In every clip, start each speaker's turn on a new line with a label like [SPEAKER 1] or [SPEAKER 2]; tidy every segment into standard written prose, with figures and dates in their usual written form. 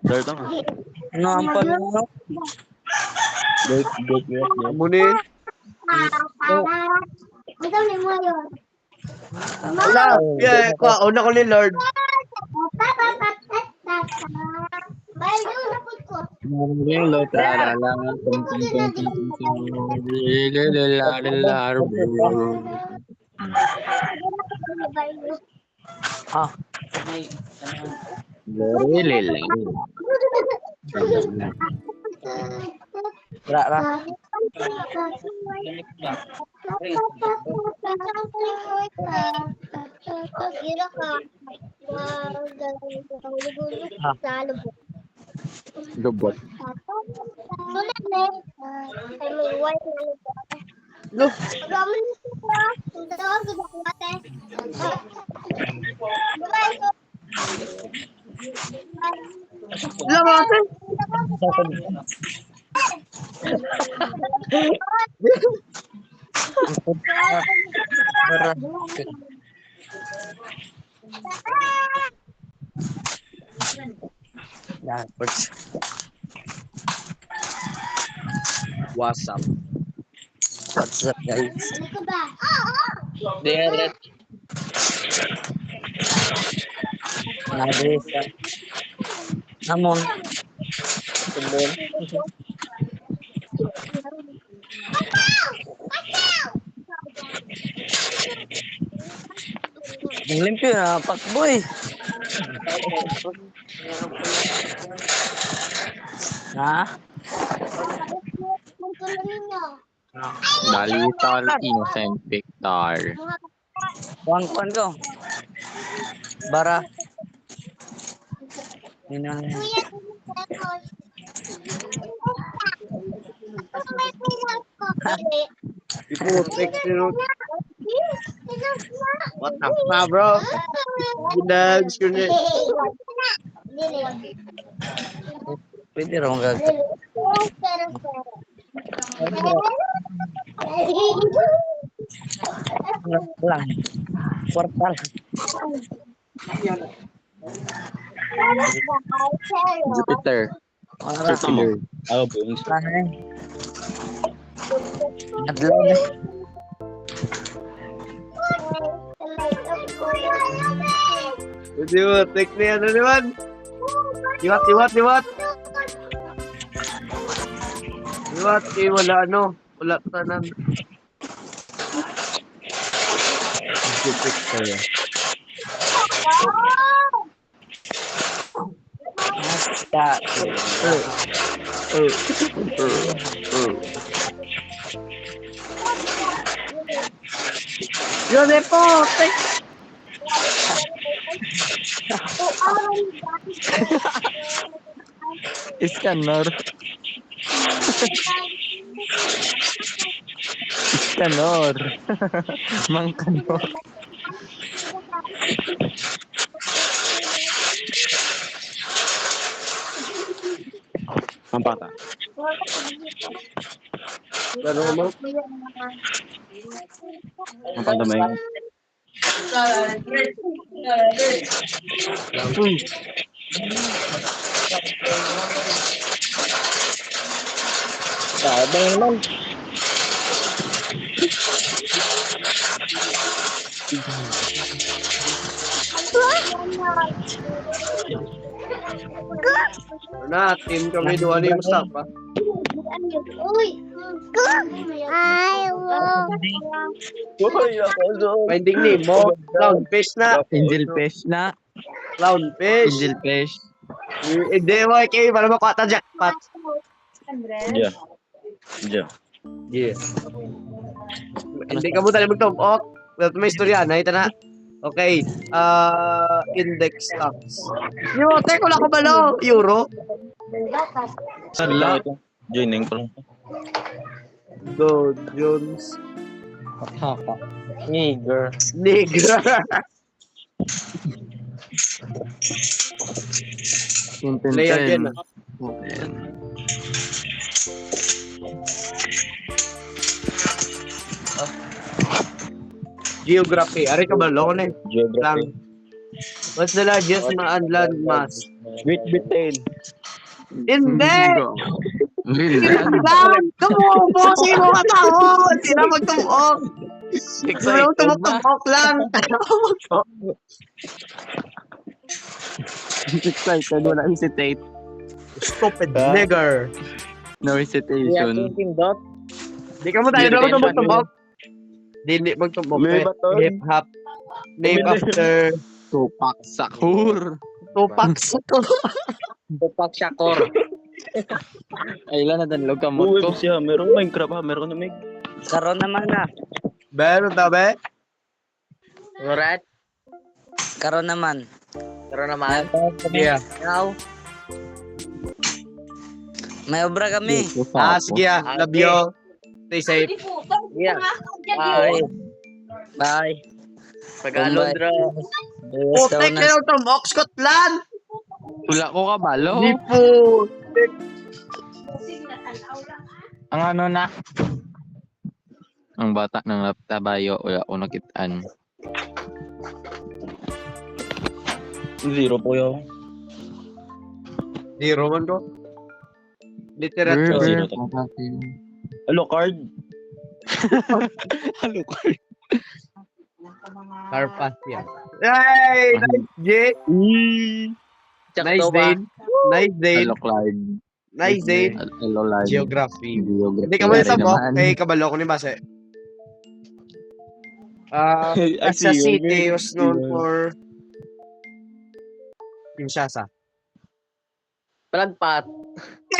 [SPEAKER 1] Lord ang.
[SPEAKER 2] Ano ang pala?
[SPEAKER 3] Amunin. Wala. Yeah, una ko ni Lord.
[SPEAKER 2] Ah. Ra.
[SPEAKER 1] Lubot.
[SPEAKER 3] No. Lamate.
[SPEAKER 2] Yan, first.
[SPEAKER 3] What's up?
[SPEAKER 2] What's up, guys? Deret. Nabisa. Namon. Tubon. Ang limpyo na, pakboy. Ha?
[SPEAKER 1] Dalital innocent Victor.
[SPEAKER 2] Kuan ko. Bara. Yun ang...
[SPEAKER 3] Iputek nyo. What the fuck, bro? Ginags ko niya.
[SPEAKER 2] Pwede rin akong gagawin. Lang. Portal.
[SPEAKER 1] Jupiter.
[SPEAKER 2] Ano
[SPEAKER 1] Circular. Ako po.
[SPEAKER 2] Ano eh? Adlaw na.
[SPEAKER 3] Hindi mo, take na yan, ano naman? Iwat. Iwat, wala ano. Wala tanan.
[SPEAKER 1] Jupiter.
[SPEAKER 2] Basta.
[SPEAKER 3] Yo, Depo!
[SPEAKER 1] Iskanar. Iskanor. Mangkanor. Mampata.
[SPEAKER 3] Ano mo?
[SPEAKER 1] Mampata may.
[SPEAKER 2] Sabang lang.
[SPEAKER 3] Na, team kami doon ni Mustafa. Finding name mo. Clownfish na.
[SPEAKER 1] Angel fish na.
[SPEAKER 3] Clownfish.
[SPEAKER 1] Angel fish.
[SPEAKER 3] Hindi mo, kayo para makuha ta jackpot.
[SPEAKER 1] Yeah. Yeah.
[SPEAKER 3] Yeah. Hindi ka mo tayo mag-top-up. May istorya na, ito na. Okay. Index stocks. Yo, teko lang ko ba no? Euro?
[SPEAKER 1] Sala. Joining ko lang.
[SPEAKER 3] Dow Jones.
[SPEAKER 2] Haka. Nigger.
[SPEAKER 3] Negra. Play again.
[SPEAKER 1] Ayan.
[SPEAKER 3] Geography. Ari ka ba? Lone.
[SPEAKER 1] Geography.
[SPEAKER 3] Lang. What's the largest land mass?
[SPEAKER 1] Great Britain.
[SPEAKER 3] Hindi!
[SPEAKER 2] Finland.
[SPEAKER 3] Lang! Tumubo! Sino ka tao? Sino magtumuok? Sino tumutumuok lang?
[SPEAKER 2] Excited. Wala hesitate.
[SPEAKER 3] Stupid nigger.
[SPEAKER 2] No hesitation.
[SPEAKER 3] Di ka mo tayo na tumutumuok. Di magtumuok.
[SPEAKER 1] May baton.
[SPEAKER 3] Hip-hop. Name after
[SPEAKER 2] Tupac Shakur.
[SPEAKER 3] Tupac Shakur.
[SPEAKER 2] Tupac Shakur. Ay, ilan na danlog ka mo
[SPEAKER 1] Uy,
[SPEAKER 2] to.
[SPEAKER 1] siya. Meron Minecraft ha. Meron na Meg.
[SPEAKER 4] Karon naman na.
[SPEAKER 3] Meron na ba?
[SPEAKER 4] Alright. Karon naman.
[SPEAKER 2] Karon naman.
[SPEAKER 3] Yeah.
[SPEAKER 4] Ikaw. May obra kami.
[SPEAKER 3] Sige love you. Stay safe.
[SPEAKER 4] Yeah. Bye. Bye.
[SPEAKER 2] Tagalog, bro.
[SPEAKER 3] Putek kayo tumok, Scotland!
[SPEAKER 2] Wala ko kabalo.
[SPEAKER 3] Di po.
[SPEAKER 2] Ang ano na? Ang bata ng tabayo. Wala ko nakitaan.
[SPEAKER 1] 0 po yun.
[SPEAKER 3] Zero man ko. Literature.
[SPEAKER 1] Zero. Hello, card.
[SPEAKER 2] Halo ko.
[SPEAKER 3] Carpathia. Yay! Nice, Jay! Nice, Dane. Nice, Dane.
[SPEAKER 2] Halo Clyde.
[SPEAKER 3] Nice, Dane.
[SPEAKER 2] Hello Clyde.
[SPEAKER 3] Geography.
[SPEAKER 2] Geography.
[SPEAKER 3] Hindi ka mo sa mo.
[SPEAKER 2] naman.
[SPEAKER 3] Kay kabalo ko ni Base.
[SPEAKER 1] I
[SPEAKER 3] Sa
[SPEAKER 1] see you,
[SPEAKER 3] city
[SPEAKER 1] Meg.
[SPEAKER 3] was known for Kinshasa.
[SPEAKER 2] Palagpat.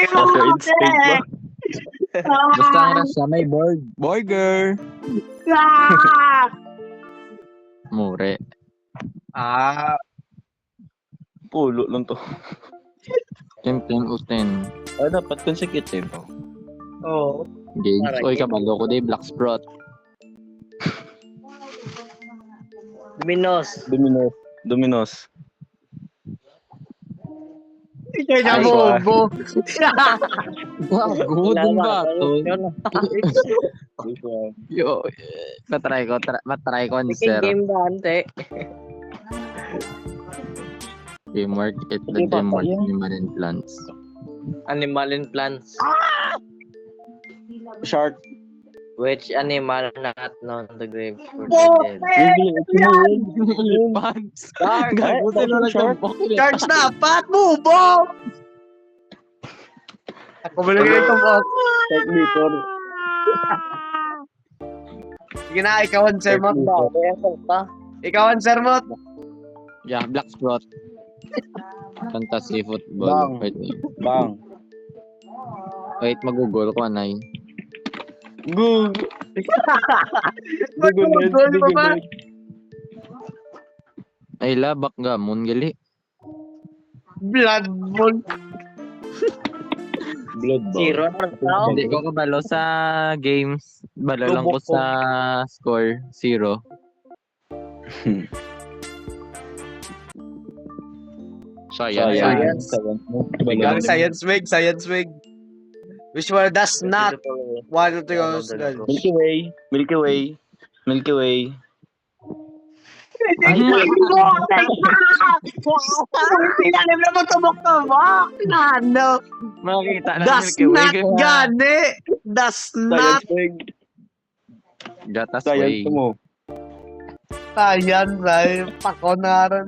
[SPEAKER 1] Basta instinct ba?
[SPEAKER 2] Basta ang rasa may board. Burger. Mure.
[SPEAKER 1] Pulo lang to.
[SPEAKER 2] 10 uten.
[SPEAKER 1] Ay, dapat consecutive.
[SPEAKER 3] Oo.
[SPEAKER 2] Games. Oy, kabalo ko day. Black Sprot.
[SPEAKER 1] Dominos.
[SPEAKER 3] Ikay na
[SPEAKER 2] Ay,
[SPEAKER 3] bobo.
[SPEAKER 2] Wow, good din ba to? Yo, matry ko ni sir.
[SPEAKER 4] Game ba ante?
[SPEAKER 2] Teamwork, it the teamwork animal and plants.
[SPEAKER 4] Animal and plants.
[SPEAKER 1] Shark.
[SPEAKER 4] Which animal not known the grave for
[SPEAKER 3] Oh,
[SPEAKER 4] the dead?
[SPEAKER 2] Pants.
[SPEAKER 4] Shark.
[SPEAKER 2] Gago sila nagtampok.
[SPEAKER 3] Charge na apat, bobo! Ako mo lang yung tumok.
[SPEAKER 1] Shark dito.
[SPEAKER 3] Sige na, ikaw ang sermot. Ikaw ang sermot.
[SPEAKER 2] Yeah, Black Sprot. Fantasy football.
[SPEAKER 1] Bang.
[SPEAKER 2] Wait,
[SPEAKER 1] Bang.
[SPEAKER 2] magugol ko anay.
[SPEAKER 1] Gug.
[SPEAKER 3] Magugol pa ba?
[SPEAKER 2] Ay labak gamon gali.
[SPEAKER 3] Blood moon.
[SPEAKER 1] Blood ba?
[SPEAKER 4] Zero na tao.
[SPEAKER 2] Hindi ko kabalo sa games. Balo lang ko sa score 0.
[SPEAKER 4] Science.
[SPEAKER 3] Ang science wig, science wig. Which one does not want to go to the...
[SPEAKER 1] Milky Way. Milky Way. Milky Way.
[SPEAKER 3] Pinalim na magtumok-tumok. Ano?
[SPEAKER 2] Makikita na
[SPEAKER 3] Does
[SPEAKER 2] Milky Way.
[SPEAKER 3] not gani. Does not.
[SPEAKER 1] Science Way.
[SPEAKER 2] Gatas
[SPEAKER 1] Science
[SPEAKER 2] way.
[SPEAKER 1] mo.
[SPEAKER 3] Ayan, ay pakonaran.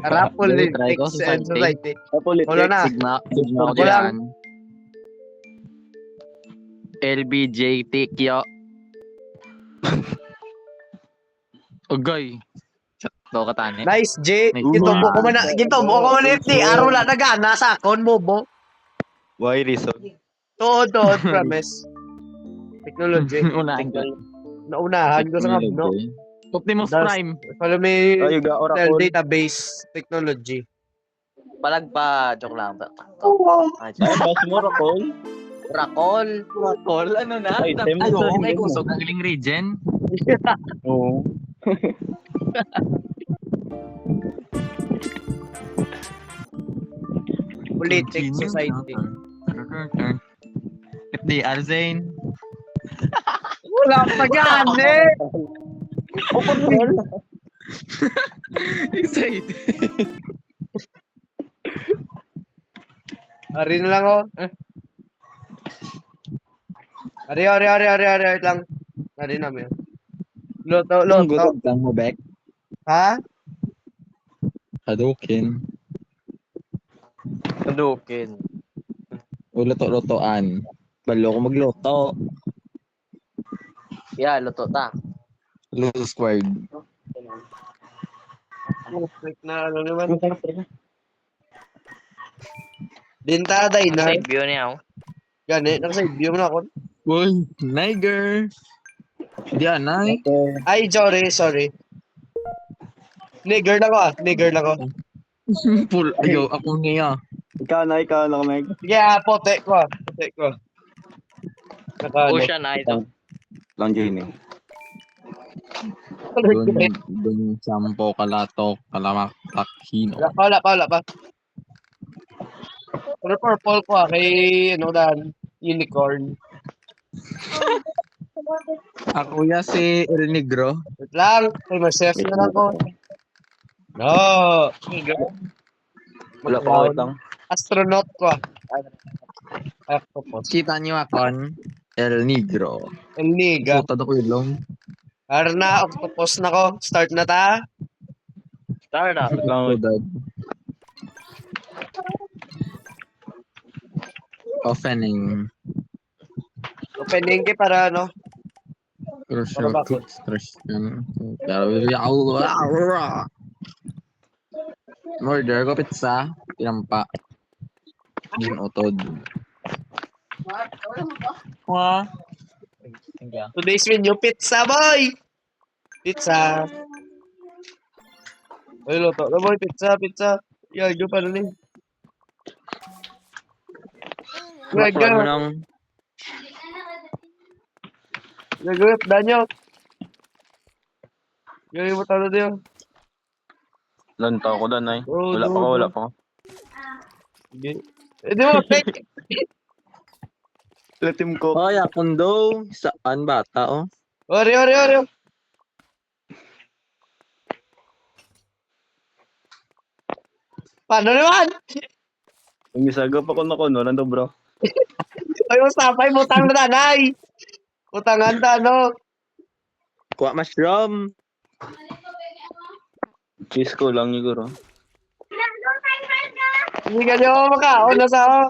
[SPEAKER 3] Harap
[SPEAKER 2] Try ko
[SPEAKER 3] politics
[SPEAKER 2] sa
[SPEAKER 3] and
[SPEAKER 2] society.
[SPEAKER 3] society.
[SPEAKER 1] Politics.
[SPEAKER 3] Wala na.
[SPEAKER 2] Sigma ko
[SPEAKER 3] Wala.
[SPEAKER 2] dyan. LBJTQ. Ugay. Sakto ka tani.
[SPEAKER 3] Nice, J. Gintumbo ko man na, gintumbo ko man na FT. Araw wala na gana sa akon, bobo.
[SPEAKER 1] Why reason?
[SPEAKER 3] Tuod, promise. Technology.
[SPEAKER 2] Unahan ko.
[SPEAKER 3] Naunahan ko sa ngabno.
[SPEAKER 2] Optimus
[SPEAKER 3] Das-
[SPEAKER 2] Prime.
[SPEAKER 3] Follow me,
[SPEAKER 1] Ay, ga
[SPEAKER 3] Cell
[SPEAKER 1] Oracle.
[SPEAKER 3] database technology.
[SPEAKER 4] Palagpa. Joke lang.
[SPEAKER 1] Ay, boss mo, Oracle.
[SPEAKER 4] Rakol.
[SPEAKER 2] Call ano na?
[SPEAKER 1] Item.
[SPEAKER 2] Ay, sorry, may kusog ang galing regen.
[SPEAKER 1] Oo.
[SPEAKER 3] Politics, society.
[SPEAKER 2] FDR Zane.
[SPEAKER 3] Wala pa gani.
[SPEAKER 2] Excited.
[SPEAKER 3] Ari na lang oh. Ari lang. Ari namin. Luto.
[SPEAKER 2] kang mo, Bek.
[SPEAKER 3] Ha?
[SPEAKER 2] Hadouken.
[SPEAKER 4] Hadouken.
[SPEAKER 2] O luto-lutoan. Balo ko magluto.
[SPEAKER 4] Yeah, luto ta.
[SPEAKER 2] Luto squared.
[SPEAKER 3] Na ano naman. Dinta na.
[SPEAKER 4] Save view niya, oh.
[SPEAKER 3] Gani, naka-save view mo na ako.
[SPEAKER 2] Uy, Niger. Di anay.
[SPEAKER 3] Ay, sorry. Nigger lang ako.
[SPEAKER 2] Ayo, ako niya.
[SPEAKER 1] Ikaw na, Meg.
[SPEAKER 3] Sige, pote ko. Nakano.
[SPEAKER 4] Push na ito.
[SPEAKER 1] Lang Jenny.
[SPEAKER 2] Dun sampo kalatok, kalamak, takhino.
[SPEAKER 3] Wala pa. Pero purple ko kay unicorn.
[SPEAKER 2] Ako ya si El Negro.
[SPEAKER 3] Wait lang, may chef na lang ko. No.
[SPEAKER 1] Wala pa, wait lang.
[SPEAKER 3] Astronaut ko. Octopus.
[SPEAKER 2] Kita niyo akon, El Negro.
[SPEAKER 3] El Niga.
[SPEAKER 2] Puta ko ilong.
[SPEAKER 3] Arna, octopus na ko. Start na ta.
[SPEAKER 4] Start up.
[SPEAKER 1] Wait lang, wait.
[SPEAKER 2] Opening.
[SPEAKER 3] Opening kay para
[SPEAKER 2] Crucial
[SPEAKER 3] Para bakit?
[SPEAKER 2] Christian. Murder ko pizza. Tinampa. Din utod. Wah.
[SPEAKER 3] today's menu, pizza boy! Pizza. Ay, luto na boy, pizza. Yago pa rin eh.
[SPEAKER 2] Bakwan mo nang
[SPEAKER 3] Gagawin, Daniel. Gagawin mo talo din.
[SPEAKER 1] Lanta ko dan, ay.
[SPEAKER 3] Oh,
[SPEAKER 1] Wala pa.
[SPEAKER 3] Sige. Eh, di mo, take.
[SPEAKER 1] Latim ko.
[SPEAKER 2] Ay, akong daw. Saan bata, oh?
[SPEAKER 3] Ori. Paano naman?
[SPEAKER 1] Yung isagap ako na ko, no? Nando, bro.
[SPEAKER 3] Ay, usapay, butang na nanay. Butangan ta,
[SPEAKER 2] Kuha mushroom.
[SPEAKER 1] Cheese ko lang siguro.
[SPEAKER 3] Hindi ka niyo makaon na sa ako.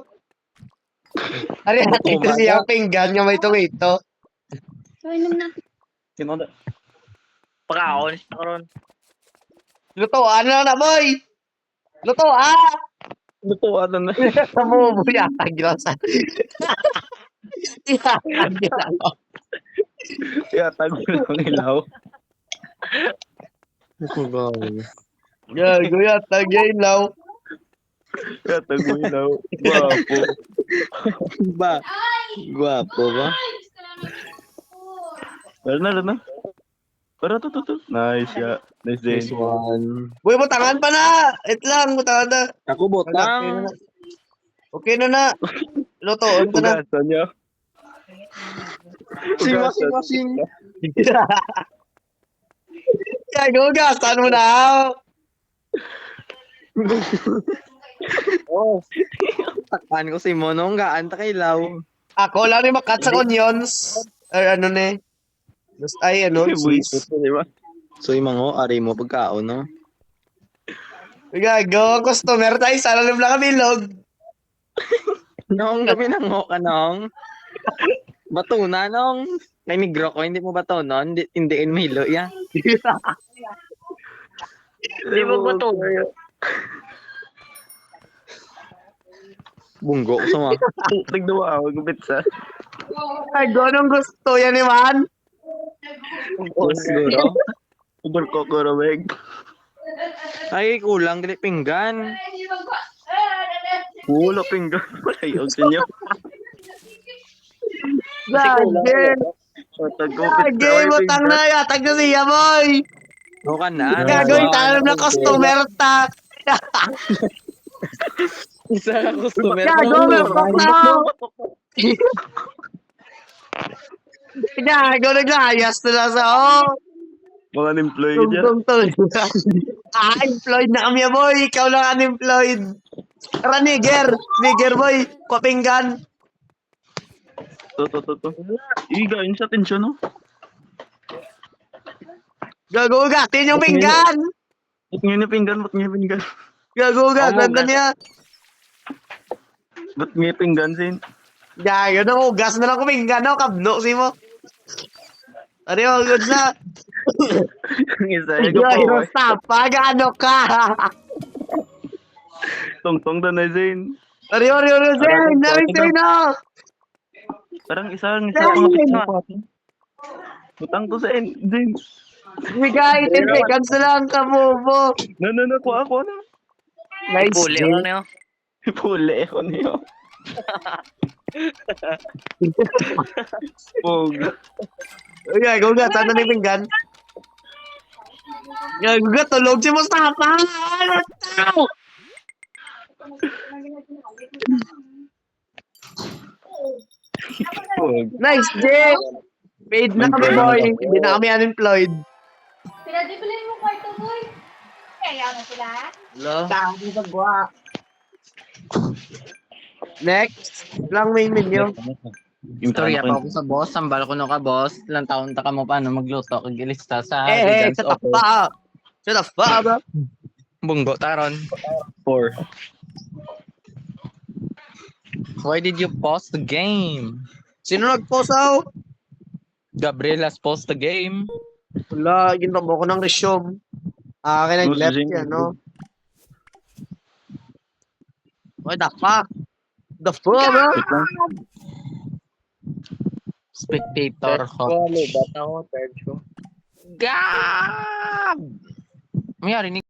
[SPEAKER 3] Ari, hati ko siya pinggan nga may tomato.
[SPEAKER 1] Sino na?
[SPEAKER 4] Pagkaon. Karon.
[SPEAKER 3] Lutoan na boy! Lutoan!
[SPEAKER 1] Lutuan na.
[SPEAKER 3] Sa mo, buyatag gilasan. Yatag gilasan.
[SPEAKER 1] Yatag ko lang ilaw.
[SPEAKER 3] Gago, yatag ilaw.
[SPEAKER 1] Yatag mo ilaw. Guwapo.
[SPEAKER 2] Ba? Guwapo ba?
[SPEAKER 1] Lalo na. Para to. Nice, yeah. Nice day.
[SPEAKER 2] This one.
[SPEAKER 3] Boy, butangan pa na! Wait lang, butangan na.
[SPEAKER 2] Ako botang.
[SPEAKER 3] Okay na. Lutoan ka na.
[SPEAKER 1] Ugasan niya.
[SPEAKER 2] Si Masing.
[SPEAKER 3] Gago, gasan mo na.
[SPEAKER 2] Oh. Takpan ko si Monong gaan ta kay Law.
[SPEAKER 3] Ako lang ni makat sa onions. Or ano ne? Ay, cheese.
[SPEAKER 2] So imango ari mo pagkaon no.
[SPEAKER 3] Gago, customer tayo. Sana lang kami log.
[SPEAKER 2] Nong gabi nang mo ka nong. Batuna nong. Kay Negro ko hindi mo bato non. Hindiin mo hilo ya.
[SPEAKER 4] Hindi mo ba to?
[SPEAKER 2] Bunggo ko sa mga.
[SPEAKER 1] Nagdawa ako ng pizza.
[SPEAKER 3] Gago, anong gusto yan ni Man?
[SPEAKER 2] Siguro.
[SPEAKER 1] Uber ko Meg.
[SPEAKER 2] Ay kulang dili pinggan.
[SPEAKER 1] Wala pinggan. Wala yung sinyo.
[SPEAKER 3] Gage, butang na yatag na siya, boy.
[SPEAKER 2] O ka na.
[SPEAKER 3] Gagawin tayo na customer tax.
[SPEAKER 2] Isa ka customer.
[SPEAKER 3] Gagawin Gago, naglayas na lang sa
[SPEAKER 1] Mga employee niya.
[SPEAKER 3] employed na kami, boy. Ikaw lang unemployed. Tara, Niger, boy. Kapinggan.
[SPEAKER 1] To. Igain sa tensyon, no?
[SPEAKER 3] Gagugatin yung pinggan.
[SPEAKER 1] Ba't ngayon yung pinggan? Ba't ngayon yung pinggan?
[SPEAKER 3] Gagugat.
[SPEAKER 4] Oh,
[SPEAKER 3] Ganda niya.
[SPEAKER 1] Ba't ngayon yung pinggan, Sin?
[SPEAKER 3] Gago na ugas na lang ko pinggan. No? Kabno si mo. Ano good na.
[SPEAKER 1] Ang isa, ego pa,
[SPEAKER 3] Hero
[SPEAKER 1] eh.
[SPEAKER 3] Tapa. Gaano ka?
[SPEAKER 1] Tong doon na, Sin.
[SPEAKER 3] Rio, Zen. Namin sa'yo.
[SPEAKER 1] Parang isa, ang isa.
[SPEAKER 3] Sin.
[SPEAKER 1] Ang kapit mo pa. Butang to, Sin.
[SPEAKER 3] Bigay 10 seconds na lang ka, bobo.
[SPEAKER 1] No, kuha ako na.
[SPEAKER 3] Nice,
[SPEAKER 4] Puli
[SPEAKER 3] Jay.
[SPEAKER 4] ko na yun.
[SPEAKER 1] Puli ako niyo. Pog.
[SPEAKER 3] Okay, gugat. Saan na ni pinggan? Gugat, tulog si Mustafa. Ano tao?
[SPEAKER 1] Pog.
[SPEAKER 3] Nice, Jay. Paid na kami, boy. Hindi na kami unemployed.
[SPEAKER 5] Pinadibilin mo kwarto, boy. Kaya na sila.
[SPEAKER 3] Dami sa buwa. Next, lang main menu.
[SPEAKER 4] Istorya pa ako sa boss. Sambal ko no ka, boss. Ilang taon ta ka mo paano magluto. Kagilista sa
[SPEAKER 3] Eh,
[SPEAKER 4] Vegan's
[SPEAKER 3] shut the
[SPEAKER 4] Offer.
[SPEAKER 3] fuck up. Shut the fuck up, bro.
[SPEAKER 4] Bunggo, taron.
[SPEAKER 1] 4.
[SPEAKER 4] Why did you pause the game?
[SPEAKER 3] Sino nag-posaw?
[SPEAKER 4] Gabrielas paused the game.
[SPEAKER 3] Wala, ginabo ko ng resume. Akin nag-left
[SPEAKER 1] Losing.
[SPEAKER 3] yan, no? What the fuck? The fuck, bro?
[SPEAKER 4] Spectator ho.
[SPEAKER 2] Lubat ako, third ko.
[SPEAKER 4] Gab! Mayari ni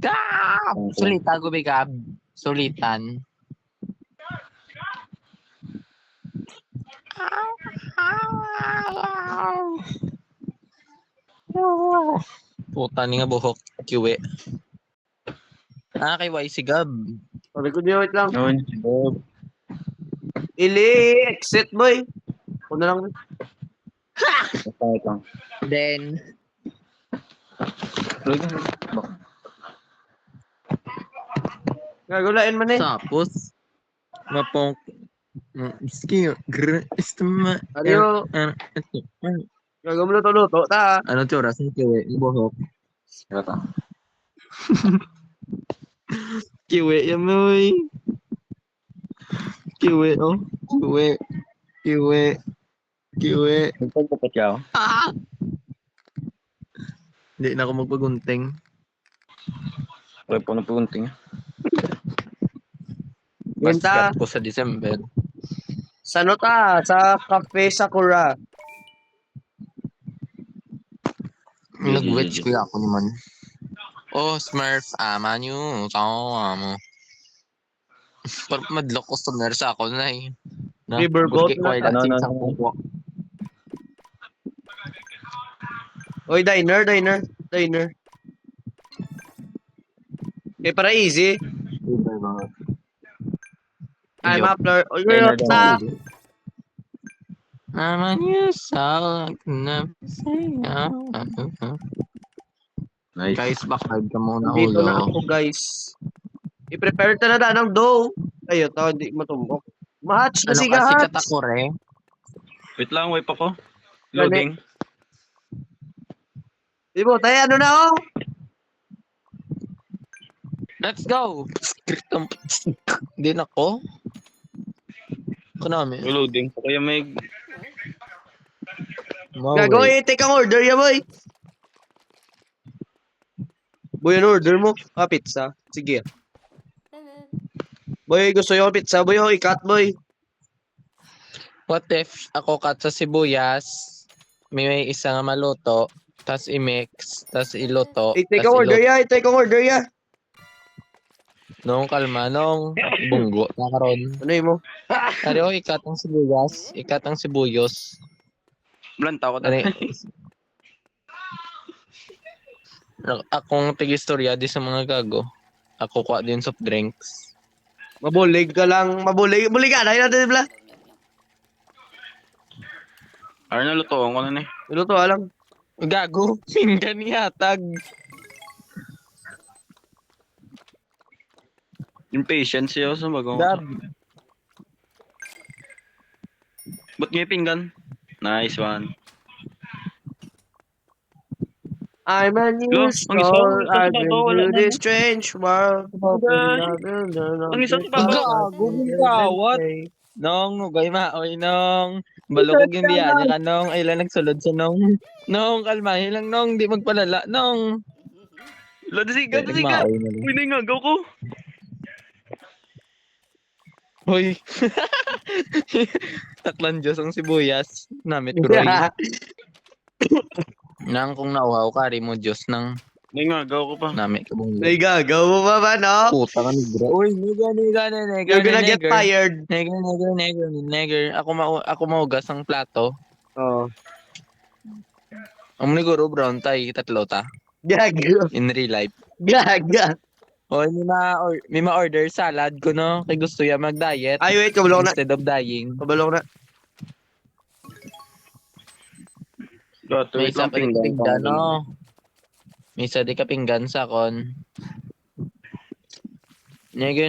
[SPEAKER 4] Gab! Sulitan ko ba, Gab? Sulitan. Puta ni nga buhok. Kiwi. Kay YC Gab.
[SPEAKER 3] Sabi ko, di, wait lang.
[SPEAKER 1] Gawin niyo si Bob.
[SPEAKER 3] Ili, exit, boy. Ako na lang.
[SPEAKER 1] Basta lang.
[SPEAKER 4] Then,
[SPEAKER 3] Gagulain mo na eh.
[SPEAKER 4] tapos, mapong, skill, istama,
[SPEAKER 3] Adiyo. Gagawin mo luto-luto, ta.
[SPEAKER 4] ano tsura, sa kiwi, yung buhok. Kiwi, yan mo, kiwi, oh, kiwi,
[SPEAKER 1] Nagpagpapat ka ako.
[SPEAKER 4] Hindi na ako magpagunting.
[SPEAKER 1] Wala po na punting.
[SPEAKER 3] Yun ta.
[SPEAKER 4] Baskat ko sa December.
[SPEAKER 3] Sa ano ta? Sa Cafe Sakura.
[SPEAKER 4] Nag-wedge kuya ako naman. Oh, Smurf, ama nyo. Tawa mo. Parang madlock customer sa ako na eh.
[SPEAKER 3] Riverboat na.
[SPEAKER 1] Ano, ano,
[SPEAKER 4] sa
[SPEAKER 1] ano.
[SPEAKER 4] pupo.
[SPEAKER 3] Oy, diner. Okay, para easy. I'm up, Lord. Oy,
[SPEAKER 1] Diner
[SPEAKER 3] ta.
[SPEAKER 4] Ama nyo sa
[SPEAKER 1] Nice.
[SPEAKER 4] Guys, backlive ka muna
[SPEAKER 3] Dito na
[SPEAKER 4] ulo.
[SPEAKER 3] ako, guys. I-prepare ta na ng dough. Ayun, tao, hindi matumbok. Mahatch na
[SPEAKER 4] Ano
[SPEAKER 3] si
[SPEAKER 4] kasi
[SPEAKER 3] Gahatch.
[SPEAKER 4] katakore?
[SPEAKER 1] Wait lang, wipe ako. Loading.
[SPEAKER 3] Di mo, tayo, ano na ako?
[SPEAKER 4] Let's go! Hindi na ko. Kunami.
[SPEAKER 1] Loading. Kaya may...
[SPEAKER 3] Gago, take ang order ya, boy. Boy, ano order mo? Ah, pizza. Sige. Boy, gusto yung pizza. Boy, oh, ikat, boy.
[SPEAKER 4] What if ako cut sa sibuyas, may isa nga maluto, tas i-mix, tas iluto,
[SPEAKER 3] I-take
[SPEAKER 4] tas
[SPEAKER 3] ang order
[SPEAKER 4] iluto.
[SPEAKER 3] ya, i-take ang order ya.
[SPEAKER 4] Nung kalma, nung bunggo na karon.
[SPEAKER 3] Ano yun mo?
[SPEAKER 4] Ari, oh, ikat ang sibuyas, ikat ang sibuyos.
[SPEAKER 1] Blunt ako.
[SPEAKER 4] Ari, akong tig-istorya di sa mga gago. Ako kuha din soft drinks.
[SPEAKER 3] Mabulig ka lang. Mabulig. Bulig ka na. Yun natin, bla.
[SPEAKER 1] Ano na lutoan ko na eh.
[SPEAKER 3] Luto, alam.
[SPEAKER 4] Gago, pinggan yatag.
[SPEAKER 1] Impatient siya sa bago.
[SPEAKER 4] Gab.
[SPEAKER 1] Ba't niya yung pinggan? Nice one.
[SPEAKER 3] I'm a new
[SPEAKER 1] Lo, ang isa,
[SPEAKER 3] soul.
[SPEAKER 1] ang isa
[SPEAKER 3] I've
[SPEAKER 1] sa
[SPEAKER 3] been
[SPEAKER 1] babaw, wala
[SPEAKER 3] to
[SPEAKER 1] na,
[SPEAKER 3] this
[SPEAKER 1] no?
[SPEAKER 3] strange world.
[SPEAKER 1] Ang isa sa babaw.
[SPEAKER 4] Gago, gawat. Nong, nugay maoy, nong. Balukog yung biya niya ka, nong. Ay lang nagsulod sa nong. Nong, kalmahin lang, nong. Di magpalala, nong.
[SPEAKER 1] Lo, dasiga.
[SPEAKER 4] Maoy na lang.
[SPEAKER 1] Uy, nangagaw ko.
[SPEAKER 4] Hoy. Taklan Diyos ang sibuyas. Namit groy. Nang kung nauhaw ka, mo Diyos nang
[SPEAKER 1] Nangagaw ko pa.
[SPEAKER 4] namit ka bang
[SPEAKER 3] Ay, gagaw mo ba ba, no?
[SPEAKER 4] puta ka ni bro. Uy, nigga,
[SPEAKER 3] You're gonna get fired.
[SPEAKER 4] Nigger. Ako maugas ang plato.
[SPEAKER 3] Oh.
[SPEAKER 4] Ang niguro brown tay, tatlo ta.
[SPEAKER 3] Gago.
[SPEAKER 4] In real life.
[SPEAKER 3] Gaga.
[SPEAKER 4] Hoy, may ma-order salad ko, no? Kay gusto ya mag-diet.
[SPEAKER 3] Ay, wait, kabalo ko na.
[SPEAKER 4] Instead of dying.
[SPEAKER 3] Kabalo ko na.
[SPEAKER 1] Lo,
[SPEAKER 4] May
[SPEAKER 1] wait
[SPEAKER 4] isa
[SPEAKER 1] lang
[SPEAKER 4] pa rin pinggan, no? May isa di ka pinggan sa kon. Nega.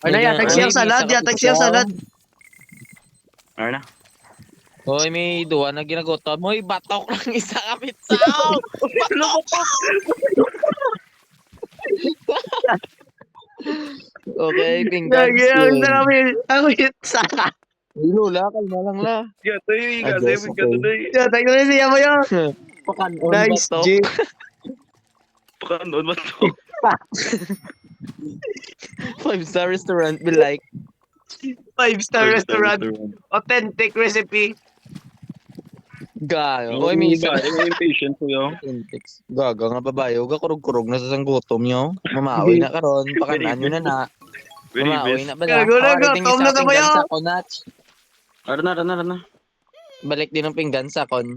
[SPEAKER 3] Ay, na, yatag siyang salad. Yatag siyang salad.
[SPEAKER 1] Ano na?
[SPEAKER 4] Hoy, may duwa na ginagotom. Hoy, batok lang isa ka pizza. Okay, pinggan.
[SPEAKER 3] Gago. Ang namin. Ang hitsa.
[SPEAKER 4] Lula, kalma lang la.
[SPEAKER 1] Gato yung
[SPEAKER 4] Adios, okay.
[SPEAKER 3] Yatag na siya mo yun.
[SPEAKER 4] Pakanon
[SPEAKER 3] Nice,
[SPEAKER 4] batok.
[SPEAKER 3] G.
[SPEAKER 1] Pakanoon ba to?
[SPEAKER 4] 5-star restaurant be like.
[SPEAKER 3] 5-star restaurant. Authentic recipe.
[SPEAKER 4] Gayo. Hoy, may isa.
[SPEAKER 1] Yung impatient ko yun.
[SPEAKER 4] Index. Gaga nga babayo. Kurog-kurog na sa sanggutom nyo. Mamaoy na karon. Pakanan nyo na na.
[SPEAKER 1] Very
[SPEAKER 4] Mamaoy
[SPEAKER 1] best.
[SPEAKER 4] na bala.
[SPEAKER 3] Gago na,
[SPEAKER 4] Rating
[SPEAKER 3] gutom na
[SPEAKER 4] isa
[SPEAKER 3] ka ba
[SPEAKER 4] pinggan
[SPEAKER 3] yun?
[SPEAKER 4] sa konach.
[SPEAKER 1] Ara na.
[SPEAKER 4] Balik din ng pinggan sa kon.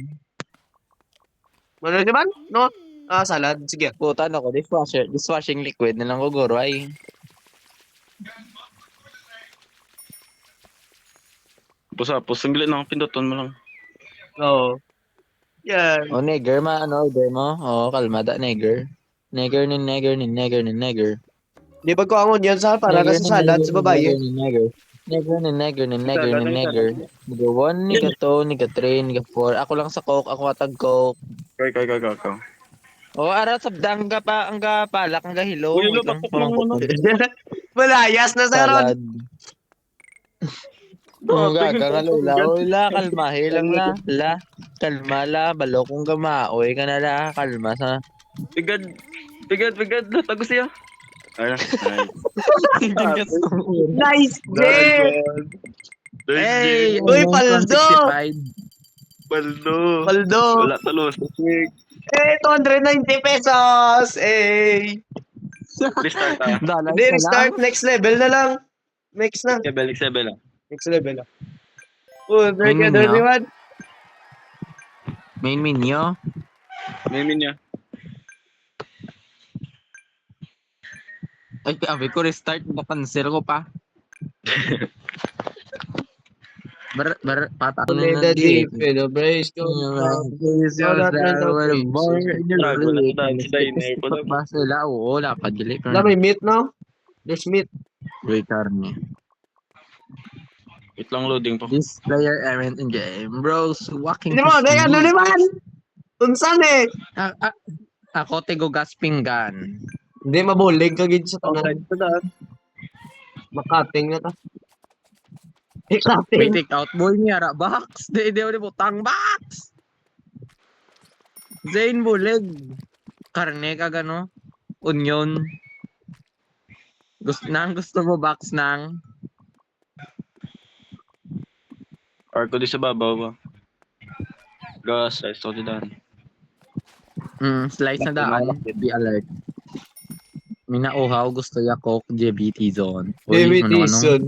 [SPEAKER 3] Ano naman? No? Ah, salad. Sige.
[SPEAKER 4] Puta na ko. Dishwashing liquid na lang ko guro ay.
[SPEAKER 1] Pusapos. Ang galit na pindutan mo lang.
[SPEAKER 3] Oo. Yan.
[SPEAKER 4] O neger order mo. O kalmada neger. Neger.
[SPEAKER 3] Di ba ko ang onion sa para ka sa salad sa babae?
[SPEAKER 4] Neger. Niga 1, niga 2, niga 3, niga 4. Ako lang sa coke, ako atag coke.
[SPEAKER 1] Kay.
[SPEAKER 4] O ara sabdang ga pa ang ga palak ang ga hilo.
[SPEAKER 1] Uy,
[SPEAKER 4] Wait lang,
[SPEAKER 1] batok lang
[SPEAKER 4] pamangkot
[SPEAKER 1] naman.
[SPEAKER 4] mo.
[SPEAKER 3] Malayas na sa ron.
[SPEAKER 4] Salad. Ang gaga nga lula. Oy la, kalma. Hilang la. La. Kalma la. Balokong gama. Oy ka na la. Kalma sa.
[SPEAKER 1] Bigad. Natago siya. Ara. Nice.
[SPEAKER 3] Nice, J!
[SPEAKER 4] Hey!
[SPEAKER 3] Uy, paldo!
[SPEAKER 1] Paldo.
[SPEAKER 3] Paldo!
[SPEAKER 1] Wala talos.
[SPEAKER 3] Eh, 290 pesos! Eh!
[SPEAKER 1] Restart ah.
[SPEAKER 4] Dalang
[SPEAKER 3] Hindi, restart. Next level na lang. Next na.
[SPEAKER 1] Next level ah.
[SPEAKER 3] Next level na. Oh, break
[SPEAKER 4] Main
[SPEAKER 3] it,
[SPEAKER 4] menu.
[SPEAKER 3] everyone.
[SPEAKER 4] Main menu.
[SPEAKER 1] Meme niya.
[SPEAKER 4] Ay, abi ko restart. Na-cancel ko pa. Patang na
[SPEAKER 3] Only the deep in the brace go
[SPEAKER 4] Sila, oo, lapad dili.
[SPEAKER 3] Wala, may meat, no? There's meat.
[SPEAKER 4] Wait, karne.
[SPEAKER 1] Wait lang loading po.
[SPEAKER 4] This player aren't in game. Bros, walking.
[SPEAKER 3] Hindi mo, teka, ano naman? Unsan eh?
[SPEAKER 4] Ako, tigo gas pinggan.
[SPEAKER 3] Hindi, mabulig ka gid sa
[SPEAKER 1] Okay,
[SPEAKER 3] tanan.
[SPEAKER 1] sa daan.
[SPEAKER 3] Makating na ta.
[SPEAKER 4] May
[SPEAKER 3] Ikating.
[SPEAKER 4] take out boy niya, ra box. Di mo butang box. Zain bulig. Karne ka gano. Onion. Gusto mo box nang.
[SPEAKER 1] Arco di sa babaw ba? Gas, size to di daan.
[SPEAKER 4] Slice na daan. Be alert. Minauhaw gusto ya coke JBT zone. Uy,
[SPEAKER 3] David
[SPEAKER 4] ano-ano?
[SPEAKER 3] Eason.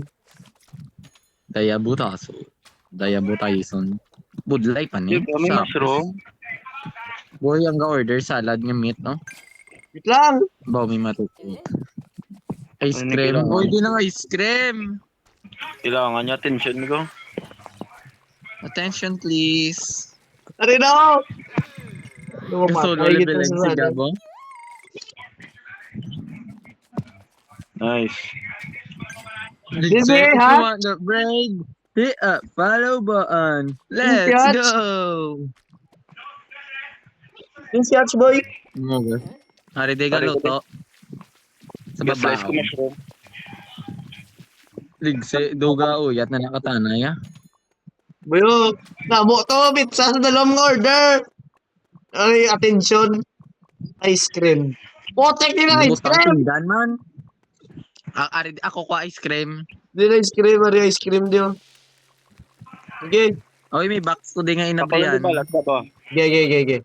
[SPEAKER 4] Dayabutaso. Dayabutaison. Budlay pa ni.
[SPEAKER 1] Di ba, may mushroom?
[SPEAKER 4] Boy, ang ga-order salad ng meat, no?
[SPEAKER 3] Wait lang.
[SPEAKER 4] Baw, may matuto. Ice
[SPEAKER 1] Ano
[SPEAKER 4] cream.
[SPEAKER 1] kailangan?
[SPEAKER 4] Boy, di na ice cream.
[SPEAKER 1] Kailangan niya attention ko.
[SPEAKER 4] Attention, please.
[SPEAKER 3] Ari na!
[SPEAKER 2] Solo level lang si Gabo.
[SPEAKER 1] Nice.
[SPEAKER 3] Busy, ha?
[SPEAKER 2] You want the break? Hit up, follow button. Let's
[SPEAKER 3] Yes.
[SPEAKER 2] go!
[SPEAKER 3] Yung si Arch Boy.
[SPEAKER 2] Okay. Hari de luto. Sa
[SPEAKER 1] Slice ko
[SPEAKER 2] baba.
[SPEAKER 1] mushroom.
[SPEAKER 2] Ligse, duga uyat na nakatanay ah.
[SPEAKER 3] Boyo, namo to, pizza sa dalawang order. Ay, attention. Ice cream. Potek din ang ice
[SPEAKER 2] Butang
[SPEAKER 3] cream.
[SPEAKER 2] pinggan man. Ari, ako ko ice cream.
[SPEAKER 3] Di na ice cream, ari ice cream di. Okay.
[SPEAKER 2] Oy, may box ko din nga
[SPEAKER 1] Kapalan
[SPEAKER 2] inabayan.
[SPEAKER 1] di balat ka to.
[SPEAKER 3] Okay.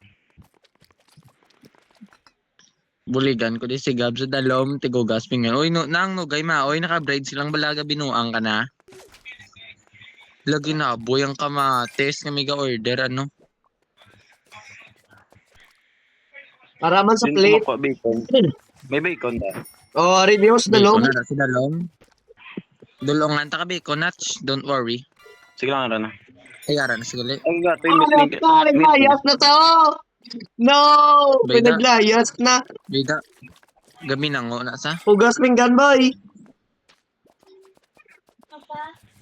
[SPEAKER 2] Buligan ko di si Gab sa dalom, tigugas pingan. Oy, no, nang nugay ma. Oy, naka-braid silang balaga binuang ka na. Lagi na, boy ang kamates nga may order ano.
[SPEAKER 3] Para man sa
[SPEAKER 1] Din
[SPEAKER 3] plate.
[SPEAKER 1] ko bacon. May bacon ba?
[SPEAKER 3] Oh, ari di sa dalawang.
[SPEAKER 2] Bacon na sa dalom. Dulongan ta ka bacon nuts, don't worry.
[SPEAKER 1] Sige lang na.
[SPEAKER 2] Ayara na siguli.
[SPEAKER 1] Ang gato
[SPEAKER 3] Ah,
[SPEAKER 1] yung
[SPEAKER 3] naglayas na to! No!
[SPEAKER 2] Bayda.
[SPEAKER 3] Pinaglayas na.
[SPEAKER 2] Bida. Gami na ngo na sa.
[SPEAKER 3] Hugas pinggan, boy.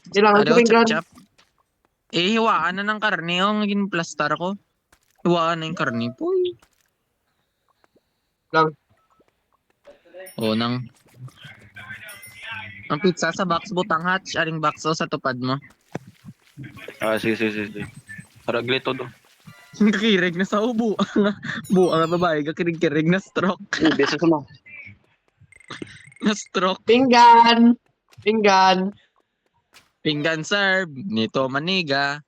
[SPEAKER 3] Kailangan ko
[SPEAKER 2] Ano,
[SPEAKER 3] pinggan.
[SPEAKER 2] chap-chap. Hiwaan na ng karne yung naging plastar ko. Hiwaan na yung karne po.
[SPEAKER 3] Lang.
[SPEAKER 2] Oo, nang. Ang pizza sa box butang hatch, aring box o sa tupad mo.
[SPEAKER 1] Sige. Paraglito do.
[SPEAKER 2] Kakirig na sa ubo. Buang na babae, kakirig-kirig na stroke.
[SPEAKER 1] Beses mo.
[SPEAKER 2] Na stroke.
[SPEAKER 3] Pinggan.
[SPEAKER 2] Pinggan serve. Nito maniga.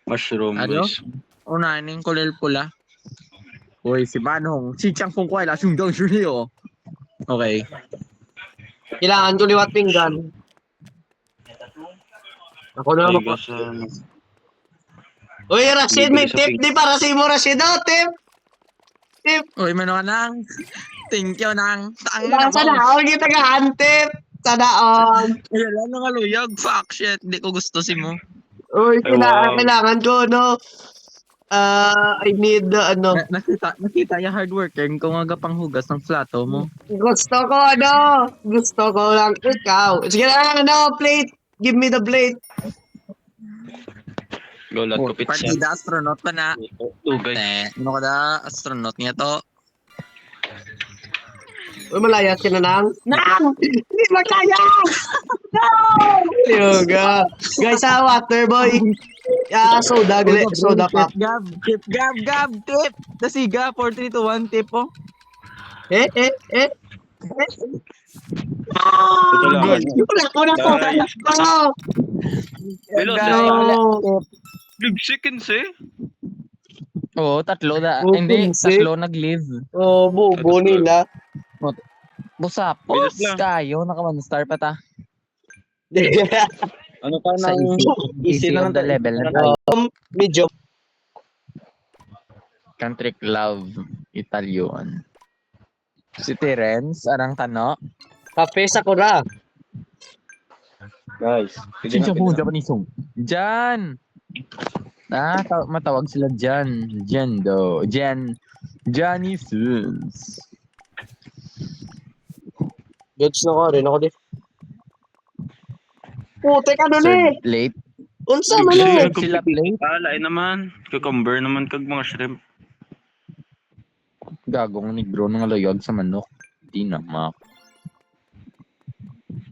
[SPEAKER 1] Mushroom.
[SPEAKER 2] Ano?
[SPEAKER 1] Guys.
[SPEAKER 2] Unahin yung kulil pula. Uy, si Manong. Si Chang Fong Kwai la sung dong shuriyo. Okay.
[SPEAKER 3] Kailangan ko liwat pinggan. Ako na
[SPEAKER 1] Ay,
[SPEAKER 3] naman.
[SPEAKER 1] guys,
[SPEAKER 3] Uy, Rashid, may tip. Di para sa mo, Rashid. Oh, tip.
[SPEAKER 2] Uy, mano ka nang. Thank you nang.
[SPEAKER 3] Kailangan sa naon kita gahan, tip. Sa naon.
[SPEAKER 2] Wala na nga luyag. Fuck shit. Di ko gusto si mo.
[SPEAKER 3] Uy,
[SPEAKER 1] Ay, wow.
[SPEAKER 3] kailangan ko, no. I need,
[SPEAKER 2] Nakita yung hard worker kung nga panghugas ng plato mo.
[SPEAKER 3] gusto ko lang ikaw. Sige na, plate. Give me the plate.
[SPEAKER 1] Golat ko pizza.
[SPEAKER 2] Partida astronaut pa na.
[SPEAKER 1] Tugay.
[SPEAKER 2] Ano ka da? Astronaut niya to.
[SPEAKER 3] Uy, malayas ka na nang. Nang! Hindi maglayas! No! Yoga. Guys, water boy. Soda, soda pa.
[SPEAKER 2] Gab. Tip. Tasiga. 4, 3, 2, 1. Tip oh.
[SPEAKER 3] Eh.
[SPEAKER 1] Ito lang.
[SPEAKER 3] Wala ko na soda. Oh!
[SPEAKER 1] Hello,
[SPEAKER 3] No!
[SPEAKER 1] 5 seconds eh.
[SPEAKER 2] Oo, tatlo da.
[SPEAKER 3] Oh,
[SPEAKER 2] Hindi,
[SPEAKER 3] pinsi.
[SPEAKER 2] tatlo nag-live.
[SPEAKER 3] Oh, bubo nila.
[SPEAKER 2] Busapos
[SPEAKER 1] Bilis lang.
[SPEAKER 2] kayo. Naka-1 star pa ta.
[SPEAKER 1] Ano pa
[SPEAKER 2] Sa
[SPEAKER 1] nang
[SPEAKER 2] easy
[SPEAKER 1] na
[SPEAKER 2] on the level na tayo.
[SPEAKER 3] Medyo.
[SPEAKER 2] Country Love Italian. Si Terence, arang tano.
[SPEAKER 3] Kape sa kura.
[SPEAKER 1] Guys.
[SPEAKER 2] Sinja po, Japanisong. Jan! Matawag sila Jan. Janisons.
[SPEAKER 3] Gets na ko rin ako di. Putek ano ni?
[SPEAKER 2] Served late.
[SPEAKER 3] Unsa man ni?
[SPEAKER 2] Served sila plate.
[SPEAKER 1] Lain naman. Cucumber naman kag mga shrimp.
[SPEAKER 2] Gagong negro ng loyag sa manok. Di na, mak.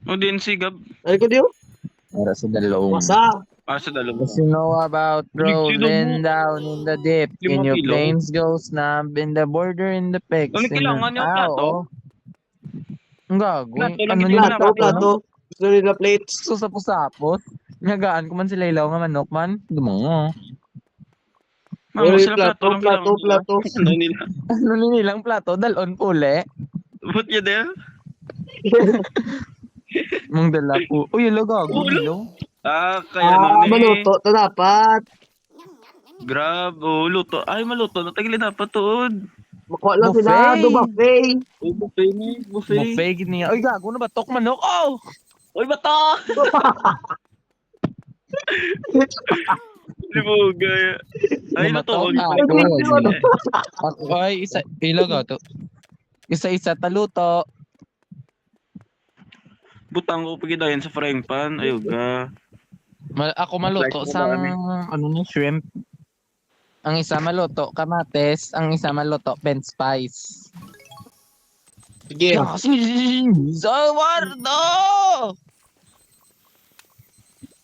[SPEAKER 1] O din si Gab.
[SPEAKER 3] Ay ko diyo?
[SPEAKER 2] Para sa dalawang.
[SPEAKER 3] Masa?
[SPEAKER 1] Sa dalawa.
[SPEAKER 2] What you know about rolling down in the dip? In
[SPEAKER 1] 5
[SPEAKER 2] your
[SPEAKER 1] kilo.
[SPEAKER 2] planes go snap in the border in the pecs.
[SPEAKER 1] Ano kailangan yung plato?
[SPEAKER 2] Ang gago.
[SPEAKER 1] Plato lang
[SPEAKER 2] Ano
[SPEAKER 1] hindi
[SPEAKER 2] nila
[SPEAKER 1] na
[SPEAKER 3] Plato. Gusto nila plates.
[SPEAKER 2] susapos-sapos. Ngagaan ko man sila ilaw nga manok man. Dumango.
[SPEAKER 1] Mamo
[SPEAKER 3] Uy,
[SPEAKER 1] sila plato lang kailangan.
[SPEAKER 3] plato.
[SPEAKER 1] Ano nila?
[SPEAKER 2] Ano nilang plato? Dalon puli.
[SPEAKER 1] Put you there?
[SPEAKER 2] Mong dala po. Uy, ilo gago.
[SPEAKER 1] Ulo.
[SPEAKER 2] Ilo.
[SPEAKER 1] Kaya na ni.
[SPEAKER 3] Maluto to dapat.
[SPEAKER 1] Grab. Luto. Ay, maluto. Natagili dapat tuod.
[SPEAKER 3] Makuha lang sila.
[SPEAKER 2] Buffet.
[SPEAKER 3] Buffet.
[SPEAKER 1] Buffet ni. Buffet.
[SPEAKER 2] Buffet gini. Uy, gago na batok manok. Oh!
[SPEAKER 1] Uy, bata! Libugay. Ay,
[SPEAKER 4] Lumato
[SPEAKER 1] luto.
[SPEAKER 4] ka. Ako ay isa ilaga to. Isa-isa taluto.
[SPEAKER 1] Butang ko pagidayan sa frying pan. Ayuga.
[SPEAKER 4] Ako maluto
[SPEAKER 1] Slice mo
[SPEAKER 4] sa
[SPEAKER 1] dami.
[SPEAKER 4] ano ni shrimp. Ang isa maluto kamates, ang isa maluto french spice.
[SPEAKER 3] Sige.
[SPEAKER 4] Zawardo!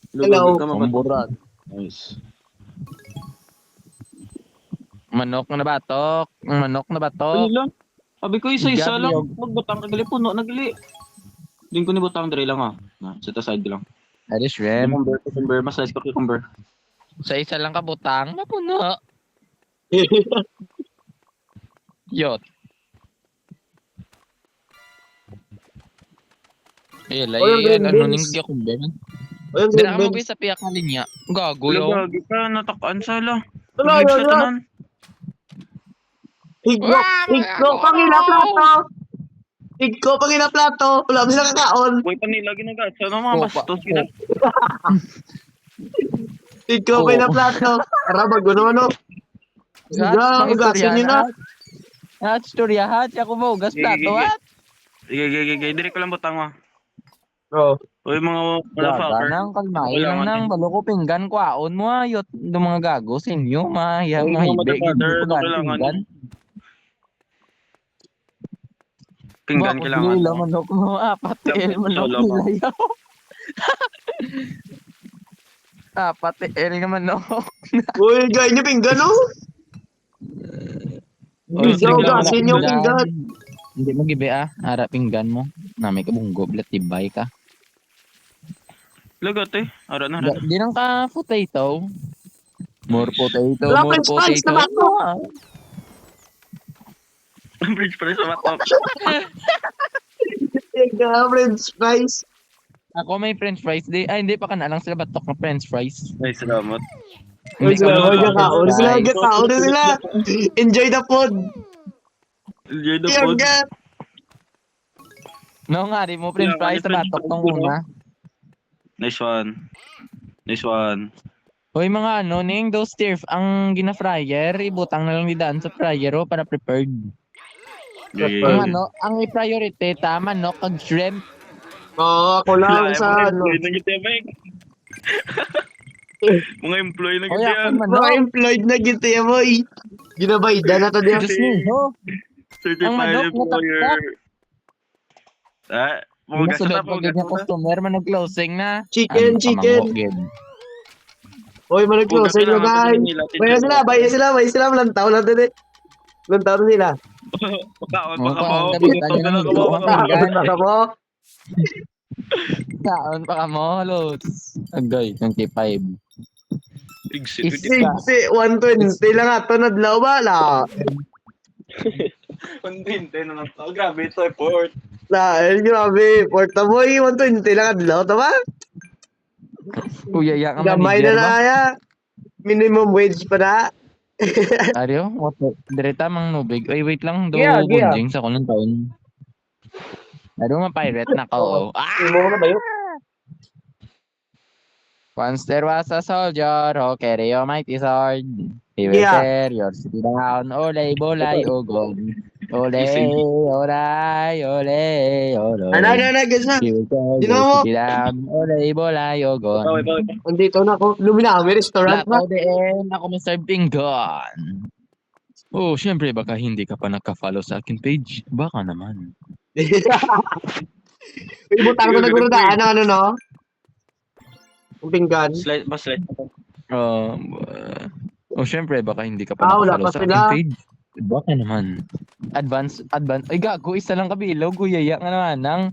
[SPEAKER 3] Hello.
[SPEAKER 1] Lugod ka mapat.
[SPEAKER 4] Pamburat.
[SPEAKER 1] Nice.
[SPEAKER 4] Manok na batok. Manok na
[SPEAKER 1] Ano
[SPEAKER 4] batok.
[SPEAKER 1] lang? Sabi ko isa-isa
[SPEAKER 4] Gabi,
[SPEAKER 1] lang.
[SPEAKER 4] oh.
[SPEAKER 1] Magbutang ka gali puno nagali. Din ko ni butang dire lang ah. Na, sa side lang.
[SPEAKER 4] Ari shrimp.
[SPEAKER 1] Cucumber, mas nice ko cucumber.
[SPEAKER 4] Sa isa lang kabutang, mapuno. Yot. Ila,
[SPEAKER 3] Oh, yung green
[SPEAKER 4] ano
[SPEAKER 3] beans.
[SPEAKER 4] ning gakumbe.
[SPEAKER 3] Ayun,
[SPEAKER 4] Dira
[SPEAKER 3] green
[SPEAKER 4] mo
[SPEAKER 3] beans.
[SPEAKER 4] sa piyak na linya. Gago yo.
[SPEAKER 1] Lagagi ka, natakaan sala.
[SPEAKER 3] Wala,
[SPEAKER 1] Pag-live
[SPEAKER 3] wala.
[SPEAKER 1] sa tanan.
[SPEAKER 3] Higgo, higgo, pangina plato. Higgo, pangina plato. Wala mo sila kakaon.
[SPEAKER 1] Huwag pa nila ginagat. Sana mga
[SPEAKER 4] Opa,
[SPEAKER 1] bastos gina.
[SPEAKER 3] Higgo,
[SPEAKER 4] Oo.
[SPEAKER 3] pangina plato. Tara, bago na ano. Higa, ugasin nyo na.
[SPEAKER 4] At istoryahan, siya ko mo, gas plato,
[SPEAKER 1] Gigi,
[SPEAKER 4] at?
[SPEAKER 1] Gigi. Dire ko lang butang mo.
[SPEAKER 3] Oo.
[SPEAKER 1] Uy, mga
[SPEAKER 4] Gaga
[SPEAKER 1] motherfucker.
[SPEAKER 4] nang kalmay
[SPEAKER 1] Wala
[SPEAKER 4] lang
[SPEAKER 1] man
[SPEAKER 4] nang
[SPEAKER 1] din.
[SPEAKER 4] balo ko pinggan ko aon mo ayot do mga gago sa inyo mahiya
[SPEAKER 1] Uy,
[SPEAKER 4] mga
[SPEAKER 1] mga
[SPEAKER 4] hibe
[SPEAKER 1] motherfucker,
[SPEAKER 4] hindi ko gaan
[SPEAKER 1] kailangan.
[SPEAKER 4] pinggan.
[SPEAKER 1] Pinggan
[SPEAKER 4] Bakit
[SPEAKER 1] kailangan.
[SPEAKER 4] nila manok mo apat
[SPEAKER 1] Dapat
[SPEAKER 4] manok
[SPEAKER 1] solo mo.
[SPEAKER 4] nila yaw. Apat manok.
[SPEAKER 3] Uy, gaya nyo pinggan, oh.
[SPEAKER 1] Uy,
[SPEAKER 3] Higa,
[SPEAKER 1] sige lang,
[SPEAKER 3] ugasin nyo pinggan.
[SPEAKER 4] Hindi mo gibe ara pinggan mo. Nami ka bunggo blat tibay ka.
[SPEAKER 1] Lagot eh. Ara na.
[SPEAKER 4] Di nang ka potato. More potato,
[SPEAKER 3] Wala
[SPEAKER 4] more
[SPEAKER 3] french fries
[SPEAKER 4] potato.
[SPEAKER 3] na bato.
[SPEAKER 1] Bridge pa rin sa matok.
[SPEAKER 3] Higa, french fries.
[SPEAKER 4] Ako may french fries. Hindi pa ka na lang sila batok ng french fries.
[SPEAKER 1] Ay, salamat.
[SPEAKER 3] Uy,
[SPEAKER 4] Hindi
[SPEAKER 3] sila,
[SPEAKER 4] ka
[SPEAKER 3] huwag
[SPEAKER 4] makain
[SPEAKER 3] kaon.
[SPEAKER 4] french
[SPEAKER 3] Sila,
[SPEAKER 4] fries.
[SPEAKER 3] huwag kaon na sila. Enjoy the food.
[SPEAKER 1] Enjoy the food.
[SPEAKER 3] Higa.
[SPEAKER 4] No nga, di mo french
[SPEAKER 1] Wala,
[SPEAKER 4] fries sa
[SPEAKER 1] french
[SPEAKER 4] batok
[SPEAKER 1] fries
[SPEAKER 4] tong
[SPEAKER 1] ko,
[SPEAKER 4] una.
[SPEAKER 1] Nice one. Nice one.
[SPEAKER 4] Hoy mga ano, ning those stir ang gina-fryer, ibutang na lang didaan sa fryer o para prepared.
[SPEAKER 1] Yeah.
[SPEAKER 4] Ang ano, ang i-priority ta manok kag shrimp.
[SPEAKER 3] Oo, ako lang sa ano.
[SPEAKER 1] Mga employee na kita, Mike. Mga employee na
[SPEAKER 4] Hoy
[SPEAKER 1] kita.
[SPEAKER 4] ako
[SPEAKER 3] Mga
[SPEAKER 4] manok.
[SPEAKER 3] employed na gito yan, boy. Ginabayda na to diyan.
[SPEAKER 4] Diyos niyo.
[SPEAKER 1] Certified
[SPEAKER 4] Ang manok,
[SPEAKER 1] employer. Ah, mga
[SPEAKER 4] Masulod
[SPEAKER 1] gasa
[SPEAKER 4] pag yung customer man nag-closing na.
[SPEAKER 3] Chicken,
[SPEAKER 4] Ano,
[SPEAKER 3] chicken.
[SPEAKER 4] kamango, gid.
[SPEAKER 3] Uy, malag-close nyo, guys. Bayan sila. Lantaw lang din eh. Lantaw na sila.
[SPEAKER 1] Pagkaon,
[SPEAKER 4] Mga
[SPEAKER 1] pagkabaw.
[SPEAKER 4] kabitan nyo ng ito. Pinggan.
[SPEAKER 3] Baka mo.
[SPEAKER 4] Kaon pa ka mo, lods. Agay, 25.
[SPEAKER 1] Exhibit.
[SPEAKER 3] Sigsi, 120 lang ato nadlaw bala.
[SPEAKER 1] Kontente na lang. Oh, grabe ito, effort.
[SPEAKER 3] Grabe. Porta boy, 120 lang adlaw, tama?
[SPEAKER 4] Kuya, ya ka
[SPEAKER 3] Gamay
[SPEAKER 4] manager
[SPEAKER 3] na
[SPEAKER 4] ba?
[SPEAKER 3] na ya. Minimum wage pa na.
[SPEAKER 4] Aryo, direta mang nubig. Ay, wait lang. Do,
[SPEAKER 3] Gia.
[SPEAKER 4] bunjing sa kunong taon. Ano ma-pirate na ko.
[SPEAKER 3] Imo na ba yun?
[SPEAKER 4] Once there was a soldier who carry a mighty sword. He will
[SPEAKER 3] Yeah.
[SPEAKER 4] tear your city down. Olay, bolay, ogon. Olay, olay, olay, olay.
[SPEAKER 3] Ano, guys na.
[SPEAKER 4] He will tear
[SPEAKER 3] Sino
[SPEAKER 4] your
[SPEAKER 3] mo?
[SPEAKER 4] city down. Olay, bolay, ogon.
[SPEAKER 1] Baway.
[SPEAKER 3] Andito na ako. Luminami restaurant na.
[SPEAKER 4] Lato din ako mag-serve pinggan. Oh, syempre baka hindi ka pa nagka-follow sa akin page. Baka naman.
[SPEAKER 3] Ibutang ko na gurudaan ano, no? Ang pinggan.
[SPEAKER 1] Slide.
[SPEAKER 4] Oh, syempre baka hindi ka pa
[SPEAKER 3] Wala
[SPEAKER 4] naka-follow
[SPEAKER 3] pa
[SPEAKER 4] sa
[SPEAKER 3] sila.
[SPEAKER 4] aking page. Baka naman. Advance. Ay gago, isa lang kabilaw. Guyaya nga naman nang.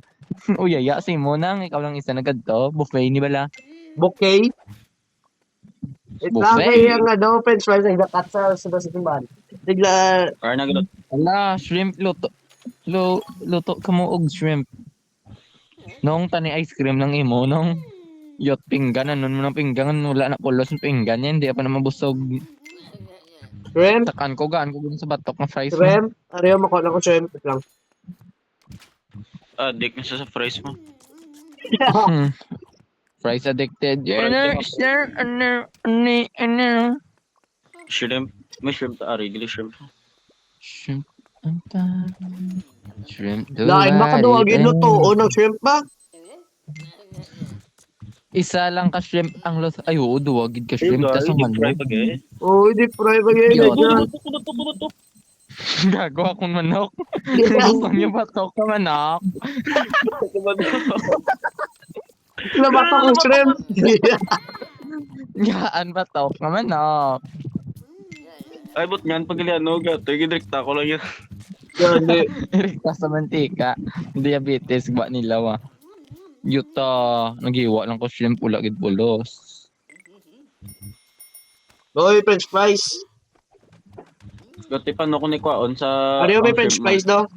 [SPEAKER 4] Uyaya, si mo nang. Ikaw lang isa na gadto. Buffet ni bala.
[SPEAKER 3] Bouquet. Ito lang
[SPEAKER 4] Buffet.
[SPEAKER 3] kayo yung ano, french fries na kat sa simbahan. Bigla,
[SPEAKER 1] Or na gano'n.
[SPEAKER 4] Ala, shrimp luto. Luto ka mo og shrimp. Nung tani ice cream lang imo, nung yot pinggan, ano mo ng pinggan, wala na pulos ng pinggan yan, hindi pa na mabusog.
[SPEAKER 3] shrimp,
[SPEAKER 4] Takan ko, gaan ko dun sa batok ng fries mo.
[SPEAKER 3] shrimp. Ariyo, makuha lang ko shrimp. Ito lang.
[SPEAKER 1] Dick na siya sa fries mo.
[SPEAKER 4] Hmm. Fries addicted.
[SPEAKER 1] Shrimp. May shrimp ta, Ari. Dili shrimp.
[SPEAKER 4] Shrimp. Shrimp.
[SPEAKER 3] Lain ba kaduwag yun luto ng shrimp ba?
[SPEAKER 4] Isa lang ka shrimp ang los. Ay, oo, duwagid ka shrimp. Tas ang
[SPEAKER 1] Fry
[SPEAKER 4] manok.
[SPEAKER 1] pag eh.
[SPEAKER 3] Oo, hindi fry ba yun?
[SPEAKER 4] Yun.
[SPEAKER 3] Yan.
[SPEAKER 4] Gago akong manok. Gusto niyo ba to ka manok?
[SPEAKER 3] Labas ako shrimp.
[SPEAKER 4] Yaan ba to ka manok?
[SPEAKER 1] Ay, but nga, pag ano, gato, gidirekta ko lang yan.
[SPEAKER 3] Gani.
[SPEAKER 4] Irikta sa mantika. Diabetes ba nila wa? Yuta, nagiwa lang ko shrimp ula gid pulos.
[SPEAKER 3] Oy, french fries.
[SPEAKER 1] Gati pa no ko ni kwaon sa...
[SPEAKER 3] Ano yung may
[SPEAKER 1] ang
[SPEAKER 3] french
[SPEAKER 1] shrimp
[SPEAKER 3] fries daw?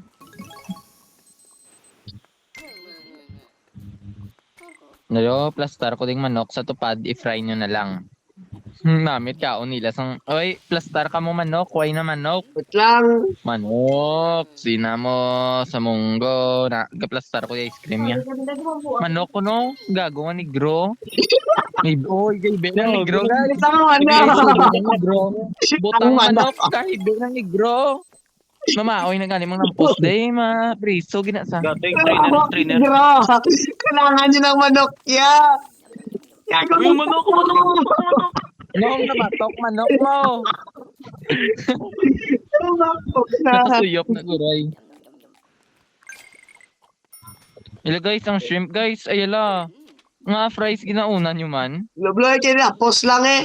[SPEAKER 4] Nayo, plastar ko ding manok sa tupad, i-fry nyo na lang. Namit kaon nila sang, oy, plastar ka mo manok, why na manok?
[SPEAKER 3] Wait lang.
[SPEAKER 4] Manok, sina mo sa munggo, na gaplastar ko yung ice cream niya. Manok ko no, gago nga negro. Oy, gaybe ng negro guys.
[SPEAKER 3] Isa mo ano?
[SPEAKER 4] Negro. Butang manok, kahibe ng negro. Mamaoy na gani mga nampos day, ma priso gina sa.
[SPEAKER 1] Gato yung trainer.
[SPEAKER 3] Bro, kailangan nyo ng manok ya.
[SPEAKER 1] Uy, manok.
[SPEAKER 4] Noong nabatok manok mo.
[SPEAKER 3] Na.
[SPEAKER 4] Nakasuyop na guray. Ilagay isang shrimp guys, ayala. Nga fries ginauna nyo man.
[SPEAKER 3] Lobloy kayo na, post lang eh.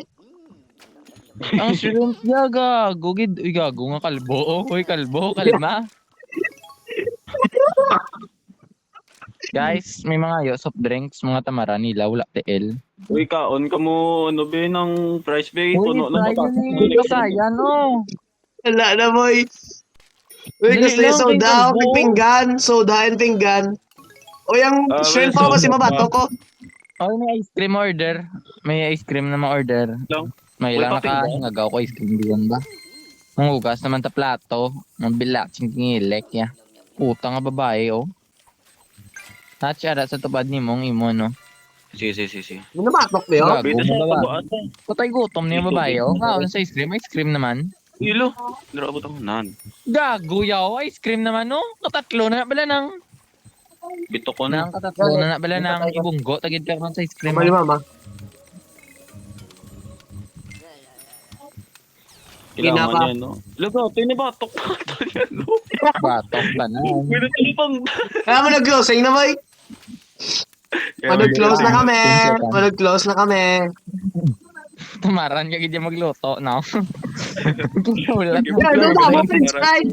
[SPEAKER 4] Ang shrimp niya gago, uy gago nga kalbo. Uy kalbo, kalma. Guys, may mga yo soft drinks, mga tamara nila, wala TL.
[SPEAKER 1] Uy, kaon ka mo, ano ba ng price ba?
[SPEAKER 4] Uy,
[SPEAKER 1] Puno na
[SPEAKER 4] fry
[SPEAKER 1] ba?
[SPEAKER 4] yun eh. Kasaya no.
[SPEAKER 3] Wala na boy. Uy,
[SPEAKER 4] Dali
[SPEAKER 3] gusto yung
[SPEAKER 4] lang,
[SPEAKER 3] soda,
[SPEAKER 4] tingnan mo.
[SPEAKER 3] pinggan, soda and pinggan. O yung
[SPEAKER 1] Ah,
[SPEAKER 3] shrimp
[SPEAKER 1] well,
[SPEAKER 3] pa kasi
[SPEAKER 1] soda
[SPEAKER 3] mabato ko.
[SPEAKER 4] Oh, may ice cream order. May ice cream na ma-order.
[SPEAKER 1] Lang.
[SPEAKER 4] May
[SPEAKER 1] Uy,
[SPEAKER 4] lang
[SPEAKER 1] paping
[SPEAKER 4] naka
[SPEAKER 1] ba?
[SPEAKER 4] nagaw ko ice cream diyan ba? Ang hugas naman ta plato, ang bilak sing ngilek ya. Puta nga babae oh. Tatsyara sa tupad ni mong imo no.
[SPEAKER 1] Si.
[SPEAKER 3] May nabatok ba yun?
[SPEAKER 4] Gago
[SPEAKER 1] Pwede sa
[SPEAKER 4] mo babae.
[SPEAKER 1] tabaata.
[SPEAKER 4] Patay gutom niya babae oh. Nga sa ice cream naman.
[SPEAKER 1] Ilo. Narabot ako nan.
[SPEAKER 4] Gago yaw, ice cream naman no. Katatlo na bala nang
[SPEAKER 1] Bito ko na.
[SPEAKER 4] nang katatlo na bala nang ibunggo tagid ka man sa ice cream.
[SPEAKER 3] Mali mama.
[SPEAKER 1] Kailangan
[SPEAKER 3] Pinapa.
[SPEAKER 1] yan, no? Lago, ito yung nabatok pa. Ito yan, no?
[SPEAKER 4] Batok ka na.
[SPEAKER 1] Pwede ito pang...
[SPEAKER 3] Kaya mo nag-closing na boy. Mag-close na kami. Mag-close na kami.
[SPEAKER 4] Tamaran ka gid magluto no. Wala
[SPEAKER 3] Yan, doon sa mo french fries.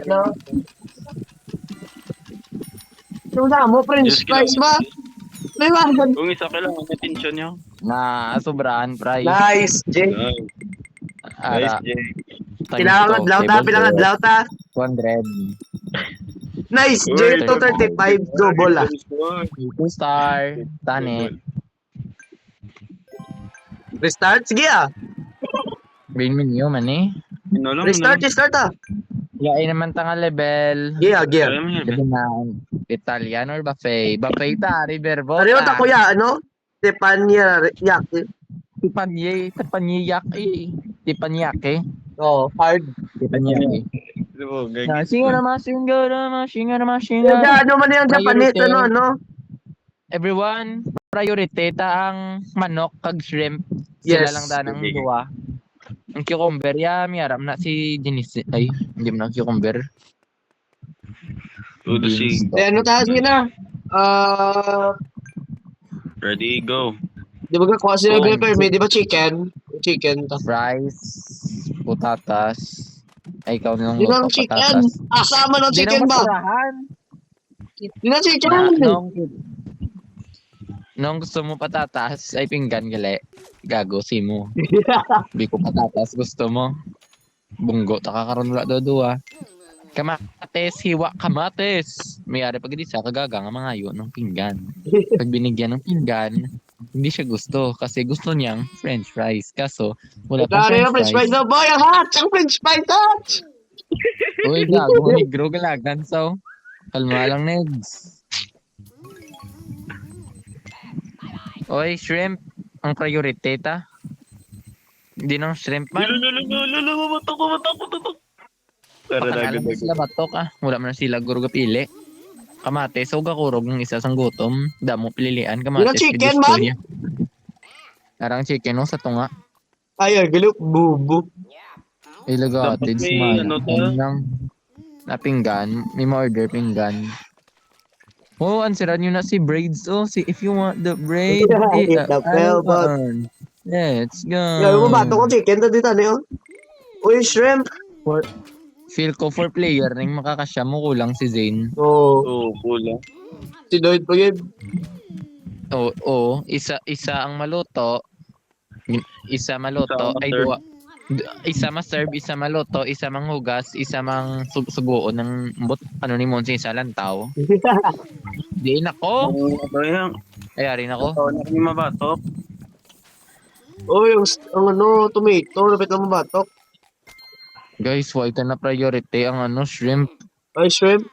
[SPEAKER 3] Doon sa mo french fries ba? May wagan.
[SPEAKER 1] Kung isa kailangan na tension niya.
[SPEAKER 4] na sobrahan price.
[SPEAKER 3] Nice, Jay.
[SPEAKER 1] Nice,
[SPEAKER 4] Ara,
[SPEAKER 1] Jay.
[SPEAKER 3] Pilang adlaw ta, pilang adlaw ta.
[SPEAKER 4] 200.
[SPEAKER 3] Nice, Jay. 235 double ah.
[SPEAKER 4] 2 star. Tani.
[SPEAKER 3] Restart? Sige ah.
[SPEAKER 4] Green menu man eh.
[SPEAKER 3] Restart, restart ah.
[SPEAKER 4] Yain naman tanga level.
[SPEAKER 3] Sige ah, sige ah.
[SPEAKER 4] Level na Italian or buffet? Buffet ta, River Boat.
[SPEAKER 3] Pareho ta kuya, ano? Stepania yak.
[SPEAKER 4] Tipanyak eh. Tipanyak eh.
[SPEAKER 3] Oh, hard.
[SPEAKER 4] Tipanyak eh. Singa na masinga.
[SPEAKER 3] Kaya ano man yung Japanese,
[SPEAKER 4] Priority.
[SPEAKER 3] ano?
[SPEAKER 4] Everyone, priority ta ang manok kag shrimp.
[SPEAKER 3] Yes.
[SPEAKER 4] Sila lang danang duwa. Ang cucumber, yami aram na si Janice. Ay, hindi mo na cucumber.
[SPEAKER 1] Udusig.
[SPEAKER 3] Eh, ano tayo, sige na.
[SPEAKER 1] Ready, go.
[SPEAKER 3] Di ba kakuha sila may di ba chicken? Chicken ta.
[SPEAKER 4] Rice, patatas. Ay, ikaw nang
[SPEAKER 3] Di
[SPEAKER 4] luto
[SPEAKER 3] lang chicken.
[SPEAKER 4] patatas.
[SPEAKER 3] Asama ng
[SPEAKER 4] Di
[SPEAKER 3] chicken
[SPEAKER 4] nang
[SPEAKER 3] ba?
[SPEAKER 4] masurahan.
[SPEAKER 3] Di na chicken.
[SPEAKER 4] Nung gusto mo patatas, ay pinggan gali. Gago, si mo. Di ko patatas, gusto mo. Bunggo, takakaroon wala do Kamates, hiwa kamates. Mayari pag di sa kagaga nga mga yun ng pinggan. Pag binigyan ng pinggan, hindi siya gusto kasi gusto niyang french fries. Kaso, wala pang
[SPEAKER 3] Dari yung
[SPEAKER 4] french
[SPEAKER 3] french fries
[SPEAKER 4] fries.
[SPEAKER 3] na boy. Ang hot! Ang french fries hot!
[SPEAKER 4] Uy, gago, negro galagan. So, kalma lang, Neds. Oy, shrimp. Ang priority ta. Hindi ng shrimp man.
[SPEAKER 1] Batok. Tara na,
[SPEAKER 4] Pakanalan
[SPEAKER 1] agad.
[SPEAKER 4] sila batok ah. Wala man na sila guro pili. Kamates o gakurog ng isa sang gutom. Damo pililian kamates.
[SPEAKER 3] chicken,
[SPEAKER 4] gusto
[SPEAKER 3] man?
[SPEAKER 4] niya. Arang chicken no sa tunga.
[SPEAKER 3] Ay, galo, bubo.
[SPEAKER 4] Ilagated
[SPEAKER 1] Dapat may
[SPEAKER 4] smile.
[SPEAKER 1] ano to?
[SPEAKER 4] Na pinggan. May ma-order pinggan. Oh, answeran nyo na si Braids. Oh, si if you want the braid,
[SPEAKER 3] Hit the bell button.
[SPEAKER 4] Let's go.
[SPEAKER 3] Galo mo bato ko chicken to dito ano. Uy, shrimp.
[SPEAKER 4] Feel ko for player ning makakasya mo kulang si Zane.
[SPEAKER 3] Oh,
[SPEAKER 1] Oo, kulang.
[SPEAKER 3] si Lloyd pa yun.
[SPEAKER 4] Oo, isa ang maluto. Isa maluto
[SPEAKER 1] Isa
[SPEAKER 4] ay
[SPEAKER 1] ma-serve.
[SPEAKER 4] duwa. Isa ma-serve, isa maluto, isa manghugas, isa mang suguon ng ano ni Monsi sa lantaw. Di nako.
[SPEAKER 1] Ano yan?
[SPEAKER 4] Ayari nako.
[SPEAKER 1] Ito na kami mabatok.
[SPEAKER 3] Oh, yung ano, tomato, lapit na mabatok.
[SPEAKER 4] Guys, why ito na priority ang ano shrimp.
[SPEAKER 3] Ay, shrimp.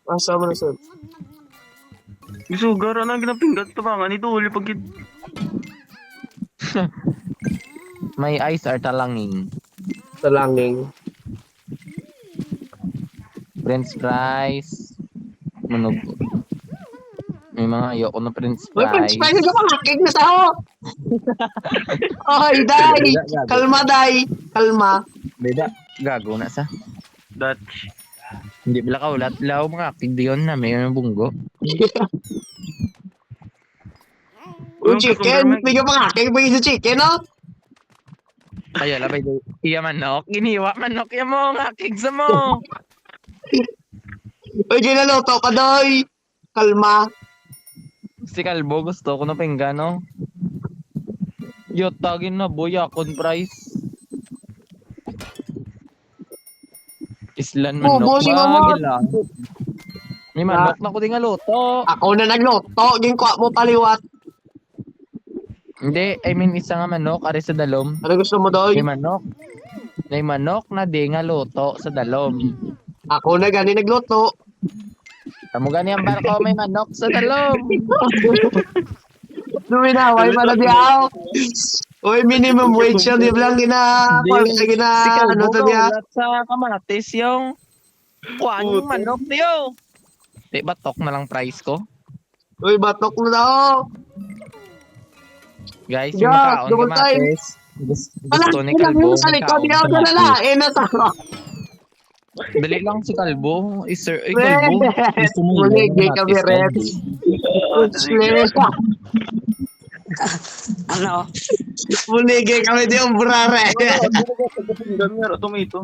[SPEAKER 3] Asa mo na shrimp.
[SPEAKER 1] Isugar na ginapinggat pa nga nito uli pag
[SPEAKER 4] My eyes are talanging.
[SPEAKER 3] Talanging.
[SPEAKER 4] French fries. Manog. May mga ayoko na French
[SPEAKER 3] Uy,
[SPEAKER 4] fries.
[SPEAKER 3] French fries ka pa, cake na sao. Ay, day. Kalma, day. Kalma.
[SPEAKER 4] Beda, gago na sa.
[SPEAKER 1] Dutch.
[SPEAKER 4] Hindi bila kaulat. Lao mga aktig diyon na may bunggo.
[SPEAKER 3] Yung chicken, bigyan pa nga, cake bigyan sa chicken, no?
[SPEAKER 4] Kaya labay do. Iya manok. Giniwa manok. Iya mo nga aktig sa mo.
[SPEAKER 3] Uy, ginaloto ka, day. Kalma.
[SPEAKER 4] Si Kalbo gusto ko na pinggano. Yotagin na boy akon price. Islan manok
[SPEAKER 3] Bossing ka mo.
[SPEAKER 4] lang. May manok na ko din nga luto.
[SPEAKER 3] Ako na nagloto, ginkwa mo paliwat.
[SPEAKER 4] Hindi, I mean isa nga manok ari sa dalom.
[SPEAKER 3] Ano gusto mo, doy?
[SPEAKER 4] May manok. May manok na di nga luto sa dalom.
[SPEAKER 3] Ako na gani nagloto.
[SPEAKER 4] Tamo gani ang barko may manok sa dalom.
[SPEAKER 3] Luminaway pa na diyaw. Uy, minimum wage yun, di ba lang ano to diya?
[SPEAKER 4] Ulat sa kamatis yung kuhaan yung manok niyo. Di batok na lang price ko.
[SPEAKER 3] Uy, batok na daw.
[SPEAKER 4] Guys, yung
[SPEAKER 3] Yeah,
[SPEAKER 4] makaon
[SPEAKER 3] double time.
[SPEAKER 4] kamatis.
[SPEAKER 3] Wala,
[SPEAKER 4] Gusto ni
[SPEAKER 3] ilang
[SPEAKER 4] Kalbo.
[SPEAKER 3] yung sa likod
[SPEAKER 4] makaon
[SPEAKER 3] diyaw na
[SPEAKER 4] kamatis.
[SPEAKER 3] lalain na sa.
[SPEAKER 4] Dali lang si Kalbo. Sir, Kalbo. Gusto mo
[SPEAKER 3] Muligay
[SPEAKER 4] yung
[SPEAKER 3] kami,
[SPEAKER 4] kamatis,
[SPEAKER 3] Reds.
[SPEAKER 2] Ano?
[SPEAKER 3] Muligay kami di umbrare.
[SPEAKER 1] Tomato.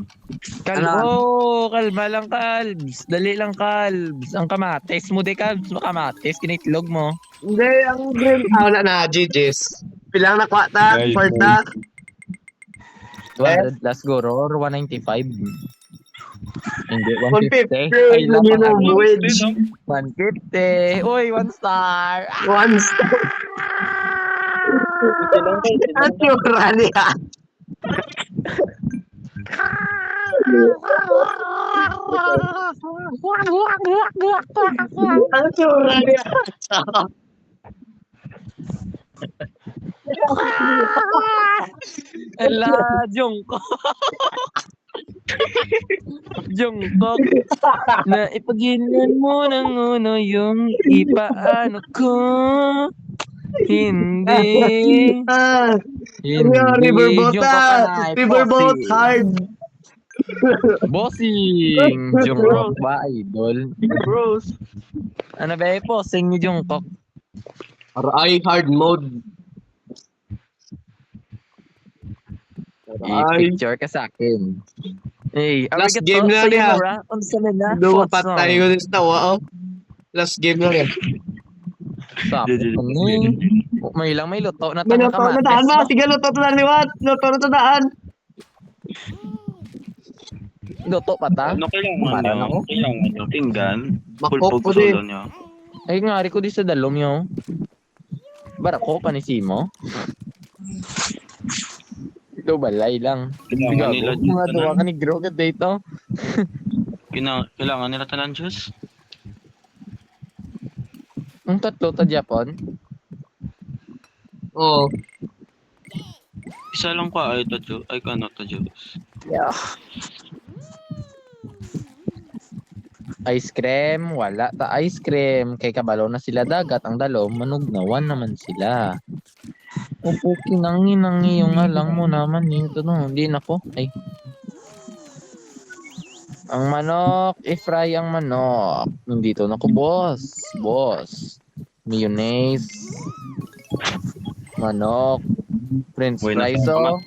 [SPEAKER 4] Kalbo, kalma lang kalbs. Dali lang kalbs. Ang kamatis mo de kalbs. Kamatis, kinitlog mo.
[SPEAKER 3] Hindi, ang green. Wala na, GG's. Pilang nakuha ta,
[SPEAKER 1] Guys,
[SPEAKER 3] for ta.
[SPEAKER 4] 200 plus guro or 195. Hindi, 150.
[SPEAKER 3] 150.
[SPEAKER 4] Ay, lang
[SPEAKER 3] Minimum
[SPEAKER 4] pang
[SPEAKER 3] wage.
[SPEAKER 4] 150. Uy, 1 star.
[SPEAKER 3] One star. Ang tsura niya. Ang tsura niya.
[SPEAKER 4] Ela, Jungkook. Jungkook. Na ipaginan mo ng uno yung ipaano ko. Hindi.
[SPEAKER 3] Ah,
[SPEAKER 4] Hindi.
[SPEAKER 3] riverboat
[SPEAKER 4] Jungkook
[SPEAKER 3] ah.
[SPEAKER 4] ay
[SPEAKER 3] Riverboat
[SPEAKER 4] bossing.
[SPEAKER 3] hard.
[SPEAKER 4] Bossing. Jungkook ba, idol?
[SPEAKER 1] Bros.
[SPEAKER 4] Ano ba bossing ni Jungkook?
[SPEAKER 3] Aray, hard mode. Aray.
[SPEAKER 4] I-picture ka sa akin. Hey,
[SPEAKER 3] Last game na niya.
[SPEAKER 4] Unsa na na?
[SPEAKER 3] Dumapat tayo ko sa tawa. Oh. Last game na rin.
[SPEAKER 4] Tapos ni. May lang may luto na
[SPEAKER 3] May
[SPEAKER 4] tama
[SPEAKER 3] luto na
[SPEAKER 4] kamatis.
[SPEAKER 3] daan
[SPEAKER 4] no?
[SPEAKER 3] na. Sige, luto na liwat. Luto na daan.
[SPEAKER 4] Luto pa ta?
[SPEAKER 1] Ano kailangan
[SPEAKER 4] Kumaran
[SPEAKER 1] nyo?
[SPEAKER 4] ako.
[SPEAKER 1] Kailangan nyo. Pinggan.
[SPEAKER 3] Makop
[SPEAKER 1] Pulpog
[SPEAKER 3] ko
[SPEAKER 1] sa
[SPEAKER 3] din.
[SPEAKER 1] ulo nyo.
[SPEAKER 4] Ay ngari ko di sa dalom yo. Barako pa ni Simo. Ito balay lang.
[SPEAKER 1] Kailangan nila
[SPEAKER 4] Mga duwa
[SPEAKER 1] tanan.
[SPEAKER 4] ka ni Gro ka dito.
[SPEAKER 1] Kailangan nila tanan Diyos.
[SPEAKER 4] Ang tatlo ta Japon.
[SPEAKER 3] Oo.
[SPEAKER 1] Isa lang ka ay to Diyos. Ay ka na to Diyos.
[SPEAKER 4] Ice cream, wala ta ice cream. Kay kabalo na sila dagat, ang dalom, manugnawan naman sila. Opo, kinangi-nangi yung alang mo naman ito no. Hindi na ko. Ay. Ang manok, i-fry ang manok. Nandito na ko, boss. Boss. Mayonnaise. Manok. French fries, oh.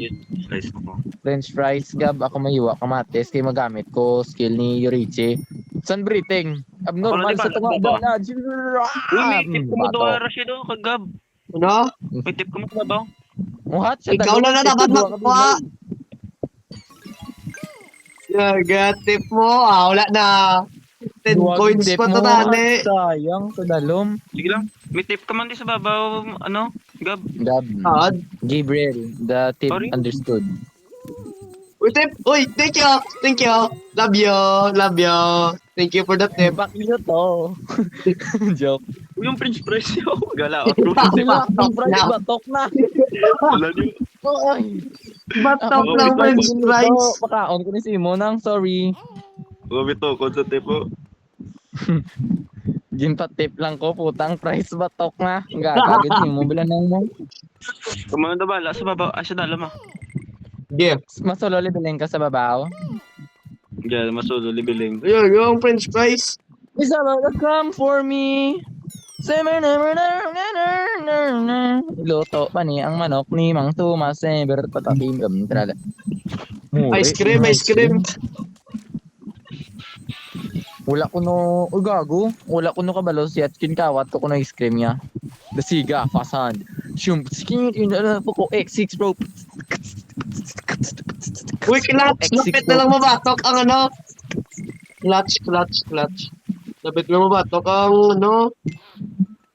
[SPEAKER 1] Slice mo.
[SPEAKER 4] French fries, gab. Ako mahiwa kamatis. Kaya magamit ko skill ni Yorichi. Sun breathing. Abnormal
[SPEAKER 1] Ako na,
[SPEAKER 4] sa
[SPEAKER 1] di ba?
[SPEAKER 4] tunga.
[SPEAKER 1] Di ba?
[SPEAKER 4] Bala.
[SPEAKER 1] Uy, may tip ko mo
[SPEAKER 4] Bato.
[SPEAKER 1] doon, Rashido, kagab.
[SPEAKER 3] Ano?
[SPEAKER 1] May tip ko mo ba ba?
[SPEAKER 4] Muhat siya.
[SPEAKER 3] Ikaw
[SPEAKER 4] dalawa,
[SPEAKER 3] na
[SPEAKER 4] tip
[SPEAKER 3] dapat
[SPEAKER 4] ko, dua
[SPEAKER 3] magkuha.
[SPEAKER 4] ka
[SPEAKER 3] Nagatip mo. Wala na. 10
[SPEAKER 4] Duwag
[SPEAKER 3] points
[SPEAKER 4] tip
[SPEAKER 3] pa
[SPEAKER 4] mo,
[SPEAKER 3] to tani.
[SPEAKER 4] sayang sa dalom.
[SPEAKER 1] Sige lang. May tip ka man di sa babaw, ano, gab.
[SPEAKER 4] Gab.
[SPEAKER 3] Ah,
[SPEAKER 4] Gabriel, the tip
[SPEAKER 1] Sorry?
[SPEAKER 4] understood.
[SPEAKER 3] Uy, tip. Uy, thank you. Thank you. Love you. Love you. Thank you for the tip.
[SPEAKER 4] Bakit to? Joke.
[SPEAKER 1] Uy, yung French fries yun. Gala ako.
[SPEAKER 4] Sila, ang
[SPEAKER 3] Batok
[SPEAKER 4] price
[SPEAKER 3] na.
[SPEAKER 4] batok na.
[SPEAKER 1] Wala niyo.
[SPEAKER 4] Oy.
[SPEAKER 3] Batok
[SPEAKER 1] Ako,
[SPEAKER 3] ng
[SPEAKER 1] may
[SPEAKER 3] french
[SPEAKER 1] batok.
[SPEAKER 3] fries.
[SPEAKER 4] Pakaon ko ni Simonang, sorry.
[SPEAKER 1] Uwi to, kung sa tip mo.
[SPEAKER 4] Ginpa tip lang ko, putang price batok na. Gagagad niyo mo bilang nang mo.
[SPEAKER 1] Kumano na bala sa babaw. Ay, sa dalam ah.
[SPEAKER 3] Yeah.
[SPEAKER 4] Masuloli bilhin ka sa babaw.
[SPEAKER 1] Diyan, masulo, libiling.
[SPEAKER 3] Ayun, yung french fries.
[SPEAKER 4] Is about to come for me. Luto pa ni ang manok ni Mang Tomas. Bertatatim.
[SPEAKER 3] Ice cream, ice cream.
[SPEAKER 4] Wala ko no, gago. Wala ko no kabalo si Atkin kawat ko no ice cream niya. Dasiga, fasan. Shum, skin, po ko, X6 bro.
[SPEAKER 3] Uy, clutch. Lapit na lang mabatok ang ano. Clutch. Lapit na mabatok ang ano.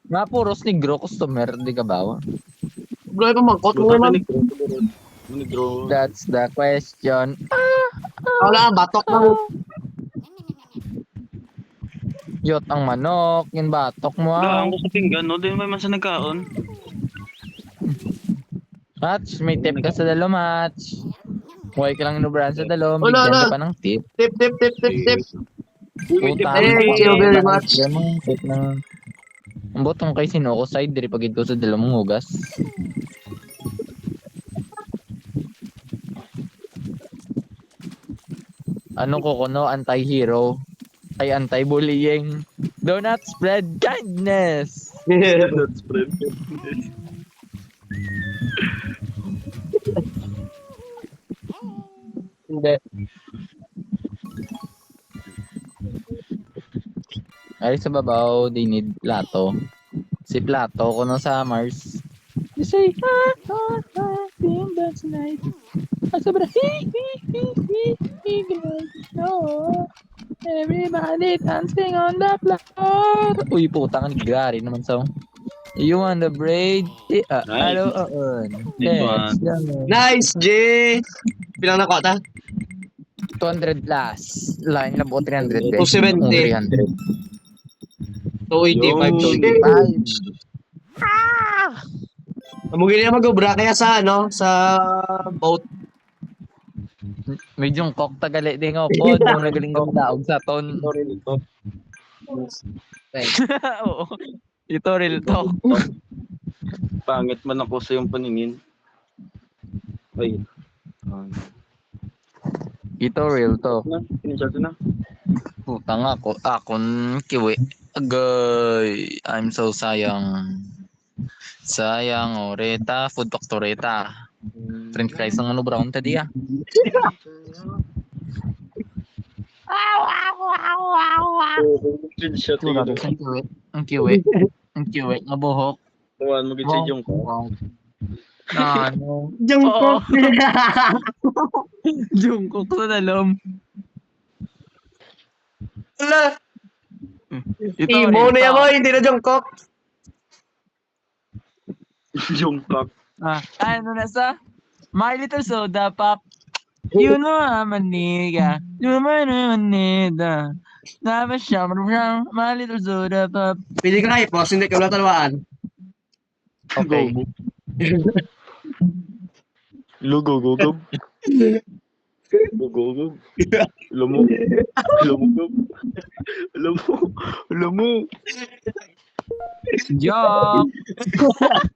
[SPEAKER 4] Nga puros negro customer, di ka ba?
[SPEAKER 3] Bro, pamangkot mo naman.
[SPEAKER 1] Negro.
[SPEAKER 4] That's the question.
[SPEAKER 3] Wala, batok lang.
[SPEAKER 4] Yot ang manok, yung batok mo.
[SPEAKER 1] Wala, ang gusto pinggan, no? Di may man sa nagkaon.
[SPEAKER 4] Match, may tip ka sa dalo, match. Huwag ka lang inubrahan sa dalo,
[SPEAKER 3] Wala,
[SPEAKER 4] bigyan
[SPEAKER 3] wala.
[SPEAKER 4] ka pa ng tip.
[SPEAKER 3] Tip.
[SPEAKER 1] Uy, may tip.
[SPEAKER 4] Puta,
[SPEAKER 3] Thank you very much.
[SPEAKER 4] Tip ng... Ang botong kay Sinoko side, diri pagid ko sa dalo mong hugas. Anong ko kuno? Anti-hero. Ay anti-bullying. Do not spread kindness.
[SPEAKER 1] That's friend.
[SPEAKER 3] Hindi.
[SPEAKER 4] Ay sa babaw, they need plato. Si plato ko na sa Mars. You say, being bad tonight. Sobra, no. Everybody dancing on the floor. Uy, putang gari naman sa. You want the braid?
[SPEAKER 1] Nice.
[SPEAKER 4] Hello,
[SPEAKER 1] This one.
[SPEAKER 3] Nice, Jay. Pilang na kota?
[SPEAKER 4] 200 plus. Line na po 300.
[SPEAKER 3] 270.
[SPEAKER 4] 300.
[SPEAKER 3] 285.
[SPEAKER 4] 25.
[SPEAKER 3] Mugili na mag-ubra kaya sa ano, sa boat.
[SPEAKER 4] Medyo kok tagali din ako. Nung nagaling ko daog sa ton. Oo. Ito real talk.
[SPEAKER 1] Pangit man ako sa yung paningin. Ay.
[SPEAKER 4] Ito real talk.
[SPEAKER 1] Pininsyado na.
[SPEAKER 4] Putang ako. Akon kiwi. Agay. I'm so sayang. Sayang. Oreta. Food Factoreta. French fries ang ano brown tadi ah.
[SPEAKER 1] Pinshot
[SPEAKER 4] Ang kiwi. Ang kiwi. Ang kiwi. Nga buhok.
[SPEAKER 1] Tuwan mo gitsi yung ko.
[SPEAKER 4] Wow. Ano?
[SPEAKER 3] Jungkook.
[SPEAKER 4] Jungkook sa dalom.
[SPEAKER 3] Wala.
[SPEAKER 4] Ito
[SPEAKER 3] Imo
[SPEAKER 4] real
[SPEAKER 3] na yan
[SPEAKER 4] talk.
[SPEAKER 3] mo, hindi na Jungkook.
[SPEAKER 1] Yung cock.
[SPEAKER 4] Ano na sa? My Little Soda Pop. You know I'm a nigga. You know I'm a nigga. Never sham around. My Little Soda Pop.
[SPEAKER 3] Pili ka na ipos, hindi ka wala talawaan.
[SPEAKER 4] Okay.
[SPEAKER 1] Lugugugog. Lugugog. Alam mo. Lumugog. Alam mo. Alam mo.
[SPEAKER 4] Joke!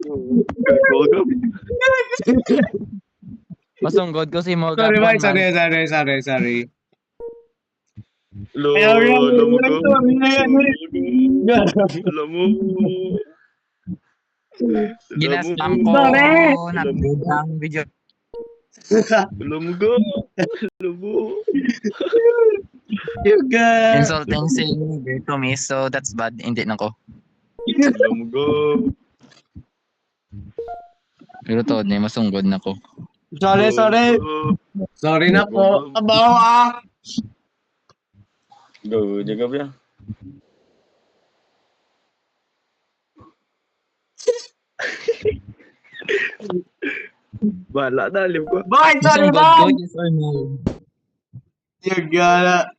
[SPEAKER 1] Lugugog.
[SPEAKER 4] Masunggod ko si Morgan.
[SPEAKER 3] Sorry, Mike.
[SPEAKER 4] Buwan,
[SPEAKER 3] Sorry.
[SPEAKER 1] Lo.
[SPEAKER 3] Ayaw yan.
[SPEAKER 1] Lumugog.
[SPEAKER 3] Sorry.
[SPEAKER 1] Alam mo.
[SPEAKER 4] Ginastam ko.
[SPEAKER 3] Sorry!
[SPEAKER 4] Nag-good ang video.
[SPEAKER 1] Lumugog. Alam mo.
[SPEAKER 3] You guys.
[SPEAKER 4] Insulting saying to me, so that's bad. Hindi na ko.
[SPEAKER 1] Lumugog.
[SPEAKER 4] Pero to, masunggod na ko.
[SPEAKER 3] Sorry. Sorry na po. Kabawa.
[SPEAKER 1] Go, jaga ba? Bala na, alim ko.
[SPEAKER 3] Bye, sorry,
[SPEAKER 4] Masunggod ko,
[SPEAKER 3] bye.
[SPEAKER 4] yes or no?
[SPEAKER 3] You got